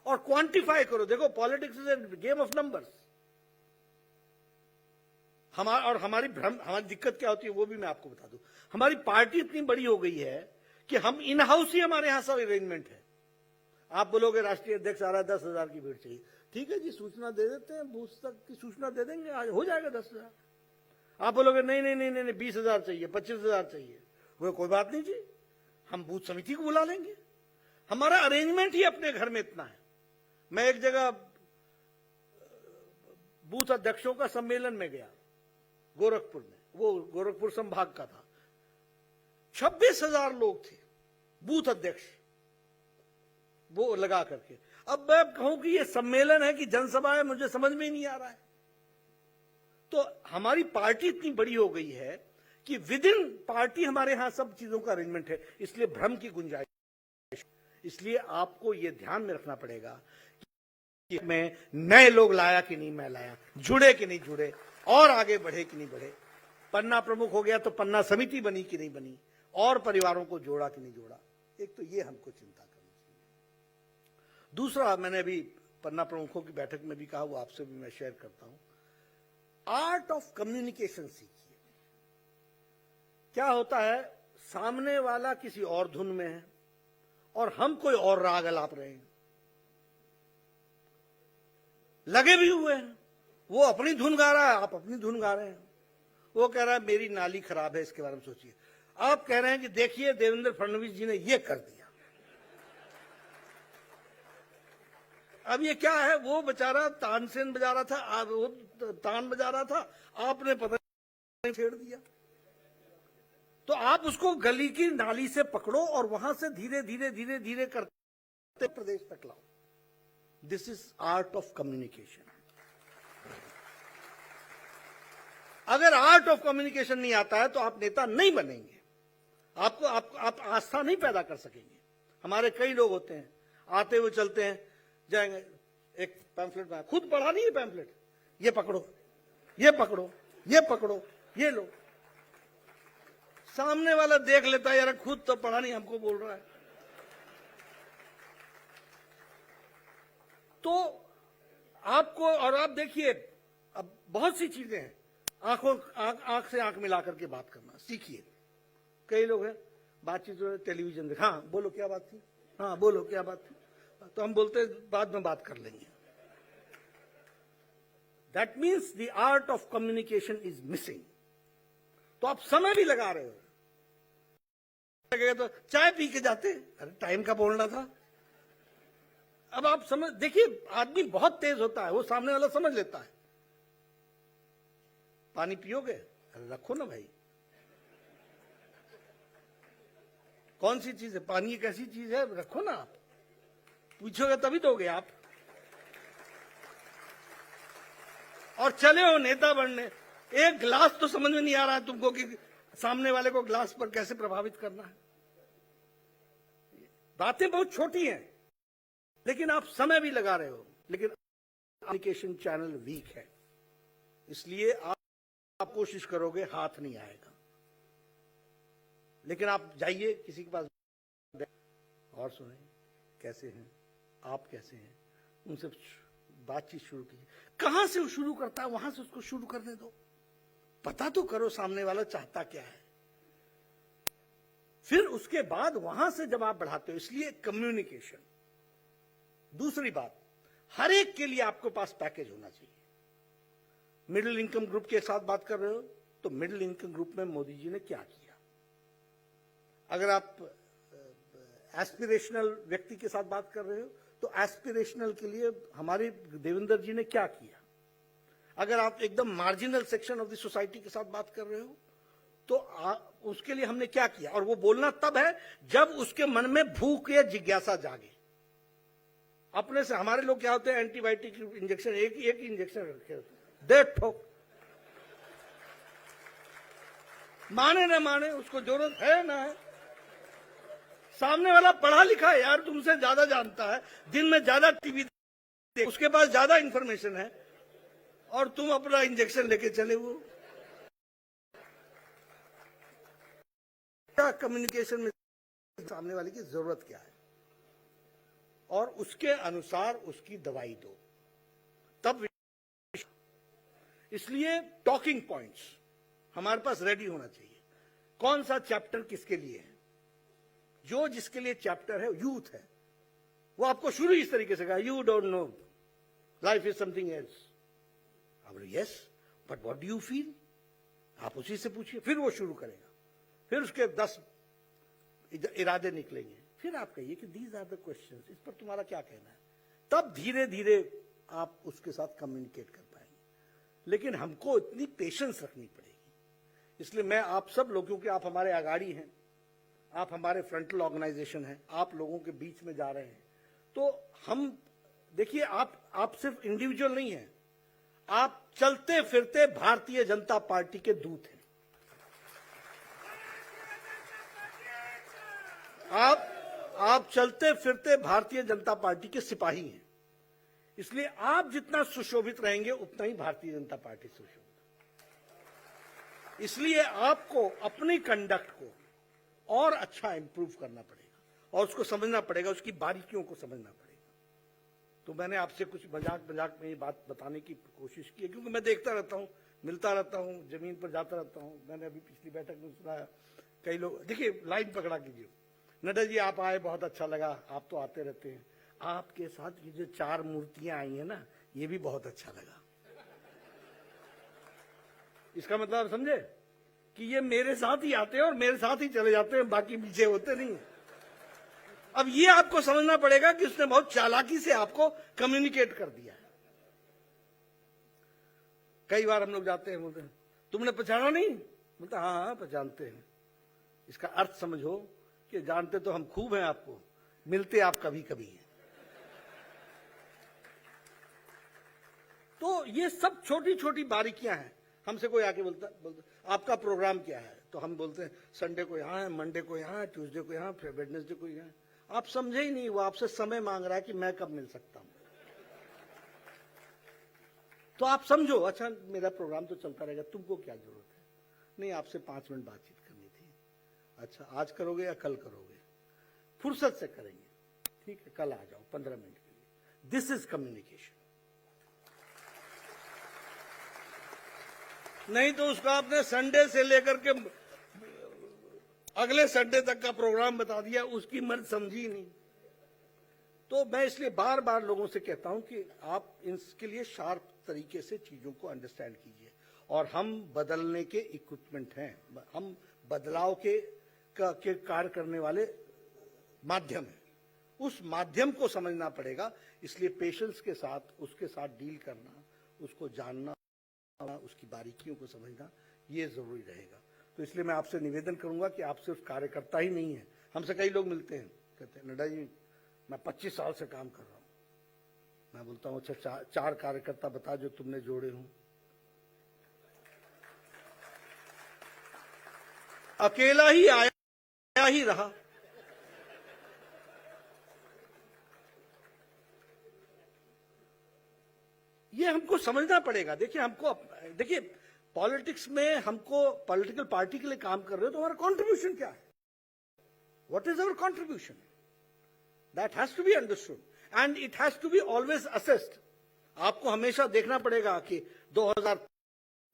Speaker 3: और क्वांटिफाई करो। देखो, politics is a game of numbers. हमारी दिक्कत क्या होती है वो भी मैं आपको बता दूं। हमारी पार्टी इतनी बड़ी हो गई है कि हम इन हाउस ही हमारे यहां सब अरेंजमेंट है। आप बोलोगे राष्ट्रीय अध्यक्ष आ रहा है, 10,000 की भीड़ चाहिए, ठीक है जी, सूचना दे देते हैं, बूथ तक की सूचना दे देंगे, आज हो जाएगा 10,000। आप बोलोगे नहीं नहीं नहीं नहीं 20,000 चाहिए, 25,000 चाहिए, वो कोई बात नहीं जी, हम बूथ समिति को बुला लेंगे। हमारा अरेंजमेंट ही अपने घर में इतना है। मैं एक जगह बूथ अध्यक्षों का सम्मेलन में गया गोरखपुर में, वो गोरखपुर संभाग का था, 26,000 लोग थे बूथ अध्यक्ष वो लगा करके। अब मैं कहूं कि ये सम्मेलन है कि जनसभा है, मुझे समझ में ही नहीं आ रहा है। तो हमारी पार्टी इतनी बड़ी हो गई है कि विद इन पार्टी हमारे यहां सब चीजों का अरेंजमेंट है, इसलिए भ्रम की गुंजाइश। इसलिए आपको यह ध्यान में रखना पड़ेगा कि मैं नए लोग लाया कि नहीं मैं लाया, जुड़े कि नहीं जुड़े, और आगे बढ़े कि नहीं बढ़े। पन्ना प्रमुख हो गया तो पन्ना समिति बनी कि नहीं बनी, और परिवारों को जोड़ा कि नहीं जोड़ा। एक तो ये हमको चिंता करनी चाहिए। दूसरा, मैंने अभी पन्ना प्रमुखों की बैठक में भी कहा, वो आपसे भी मैं शेयर करता हूं, आर्ट ऑफ कम्युनिकेशन सीखिए। क्या होता है, सामने वाला किसी और धुन में है और हम कोई और राग अलाप रहे हैं, लगे भी हुए हैं, वो अपनी धुन गा रहा है, आप अपनी धुन गा रहे हैं। वो कह रहा है मेरी नाली खराब है, इसके बारे में सोचिए। आप कह रहे हैं कि देखिए देवेंद्र फडणवीस जी ने ये कर दिया। अब ये क्या है, वो बेचारा तानसेन बजा रहा था, वो तान बजा रहा था, आपने पता नहीं छेड़ दिया। तो आप उसको गली की नाली से पकड़ो और वहां से धीरे धीरे धीरे धीरे करते प्रदेश तक लाओ। This is art of communication. अगर आर्ट ऑफ कम्युनिकेशन नहीं आता है तो आप नेता नहीं बनेंगे, आप आस्था नहीं पैदा कर सकेंगे। हमारे कई लोग होते हैं, आते हुए चलते हैं, जाएंगे, एक पैम्फलेट में खुद पढ़ा नहीं है पैम्फलेट, ये पकड़ो, ये पकड़ो, ये पकड़ो, ये लो। सामने वाला देख लेता है, यार खुद तो पढ़ा नहीं, हमको बोल रहा है। तो आपको, और आप देखिए, अब बहुत सी चीजें हैं, आंख से आंख मिला करके बात करना सीखिए। कई लोग हैं बातचीत टेलीविजन देख, हाँ बोलो क्या बात थी, हाँ बोलो क्या बात थी, तो हम बोलते बाद में बात कर लेंगे। That means the art of communication is missing. तो आप समय भी लगा रहे हो, तो चाय पी के जाते, अरे टाइम का बोलना था। अब आप समझ, देखिए आदमी बहुत तेज होता है, वो सामने वाला समझ लेता है। पानी पियोगे, अरे रखो ना भाई, कौन सी चीज है पानी, एक ऐसी चीज है, रखो ना। आप पूछोगे तभी दोगे आप। और चले हो नेता बनने, एक गिलास तो समझ में नहीं आ रहा है तुमको कि सामने वाले को गिलास पर कैसे प्रभावित करना है। बातें बहुत छोटी हैं, लेकिन आप समय भी लगा रहे हो, लेकिन कम्युनिकेशन चैनल वीक है। इसलिए आप कोशिश करोगे, हाथ नहीं आएगा। लेकिन आप जाइए किसी के पास और सुने कैसे हैं आप, कैसे हैं, उनसे बातचीत शुरू कीजिए। कहां से वो शुरू करता है वहां से उसको शुरू करने दो, पता तो करो सामने वाला चाहता क्या है, फिर उसके बाद वहां से जब आप बढ़ाते हो। इसलिए कम्युनिकेशन। दूसरी बात, हर एक के लिए आपके पास पैकेज होना चाहिए। मिडिल इनकम ग्रुप के साथ बात कर रहे हो तो मिडिल इनकम ग्रुप में मोदी जी ने क्या किया। अगर आप एस्पिरेशनल व्यक्ति के साथ बात कर रहे हो तो एस्पिरेशनल के लिए हमारे देवेंद्र जी ने क्या किया। अगर आप एकदम marginal section of the society के साथ बात कर रहे हो तो उसके लिए हमने क्या किया। और वो बोलना तब है जब उसके मन में भूख या जिज्ञासा जागे। अपने से हमारे लोग क्या होते हैं, एंटीबायोटिक इंजेक्शन एक एक इंजेक्शन रखे होते हैं, दे ठोक, माने न माने, उसको जरूरत है ना है। सामने वाला पढ़ा लिखा है यार, तुमसे ज्यादा जानता है, दिन में ज्यादा टीवी, उसके पास ज्यादा इंफॉर्मेशन है, और तुम अपना इंजेक्शन लेके चले वो। कम्युनिकेशन में सामने वाले की जरूरत क्या है और उसके अनुसार उसकी दवाई दो, तब। इसलिए टॉकिंग पॉइंट्स हमारे पास रेडी होना चाहिए। कौन सा चैप्टर किसके लिए है, जो जिसके लिए चैप्टर है, यूथ है, वो आपको शुरू इस तरीके से कहा, you don't know, life is something else. अब yes, but what do you feel, आप उसी से पूछिए, फिर वो शुरू करेगा, फिर उसके 10 इरादे निकलेंगे, फिर आप कहिए कि दीज आर द क्वेश्चंस, इस पर तुम्हारा क्या कहना है, तब धीरे धीरे आप उसके साथ कम्युनिकेट कर पाएंगे। लेकिन हमको इतनी पेशेंस रखनी पड़ेगी। इसलिए मैं आप सब लोग, क्योंकि आप हमारे अगाड़ी हैं, आप हमारे फ्रंटल ऑर्गेनाइजेशन हैं, आप लोगों के बीच में जा रहे हैं, तो हम देखिए, आप सिर्फ इंडिविजुअल नहीं हैं, आप चलते फिरते भारतीय जनता पार्टी के दूत हैं। आप चलते फिरते भारतीय जनता पार्टी के सिपाही हैं। इसलिए आप जितना सुशोभित रहेंगे उतना ही भारतीय जनता पार्टी सुशोभित। इसलिए आपको अपनी कंडक्ट को और अच्छा इंप्रूव करना पड़ेगा और उसको समझना पड़ेगा, उसकी बारीकियों को समझना पड़ेगा। तो मैंने आपसे कुछ मजाक में ये बात बताने की कोशिश की है, क्योंकि मैं देखता रहता हूँ, मिलता रहता हूँ, जमीन पर जाता रहता हूँ। मैंने अभी पिछली बैठक में सुना, कई लोग, देखिए लाइन पकड़ा कीजिए, नड्डा जी आप आए, बहुत अच्छा लगा, आप तो आते रहते हैं, आपके साथ ये जो 4 मूर्तियां आई हैं ना, ये भी बहुत अच्छा लगा। इसका मतलब समझे कि ये मेरे साथ ही आते हैं और मेरे साथ ही चले जाते हैं, बाकी पीछे होते नहीं। अब ये आपको समझना पड़ेगा कि उसने बहुत चालाकी से आपको कम्युनिकेट कर दिया है। कई बार हम लोग जाते हैं, बोलते हैं तुमने पहचाना नहीं, बोलता हाँ पहचानते हैं। इसका अर्थ समझो कि जानते तो हम खूब हैं, आपको मिलते आप कभी कभी हैं। तो ये सब छोटी छोटी बारीकियां हैं। हमसे कोई आके बोलता आपका प्रोग्राम क्या है, तो हम बोलते हैं संडे को यहाँ है, मंडे को यहाँ है, ट्यूसडे को यहाँ, फिर वेडनेसडे को यहाँ। आप समझे ही नहीं, वो आपसे समय मांग रहा है कि मैं कब मिल सकता हूं। तो आप समझो, अच्छा मेरा प्रोग्राम तो चलता रहेगा, तुमको क्या जरूरत है, नहीं आपसे 5 मिनट बातचीत करनी थी। अच्छा आज करोगे या कल करोगे, फुर्सत से करेंगे, ठीक है कल आ जाओ 15 मिनट के लिए। This is communication. नहीं तो उसका आपने संडे से लेकर के अगले संडे तक का प्रोग्राम बता दिया, उसकी मर्ज समझी नहीं। तो मैं इसलिए बार बार लोगों से कहता हूं कि आप इसके लिए शार्प तरीके से चीजों को अंडरस्टैंड कीजिए। और हम बदलने के इक्विपमेंट हैं, हम बदलाव के कार्य करने वाले माध्यम हैं, उस माध्यम को समझना पड़ेगा। इसलिए पेशेंस के साथ उसके साथ डील करना, उसको जानना, उसकी बारीकियों को समझना, ये जरूरी रहेगा। तो इसलिए मैं आपसे निवेदन करूंगा कि आप सिर्फ कार्यकर्ता ही नहीं है। हमसे कई लोग मिलते हैं, कहते हैं नड्डा जी मैं 25 साल से काम कर रहा हूं। मैं बोलता हूं अच्छा 4 कार्यकर्ता बता जो तुमने जोड़े हों। अकेला ही आया ही रहा। ये हमको समझना पड़ेगा। देखिए पॉलिटिक्स में हमको पॉलिटिकल पार्टी के लिए काम कर रहे हो तो हमारा कंट्रीब्यूशन क्या है, what is our contribution, that has to be understood and it has to be always assessed. आपको हमेशा देखना पड़ेगा कि 2000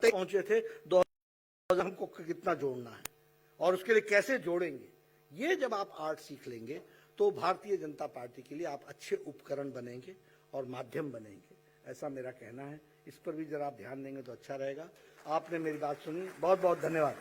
Speaker 3: तक पहुंचे थे, 2000 हमको कितना जोड़ना है और उसके लिए कैसे जोड़ेंगे। ये जब आप आर्ट सीख लेंगे तो भारतीय जनता पार्टी के लिए आप अच्छे उपकरण बनेंगे और माध्यम बनेंगे, ऐसा मेरा कहना है। इस पर भी जरा आप ध्यान देंगे तो अच्छा रहेगा। आपने मेरी बात सुनी, बहुत बहुत धन्यवाद।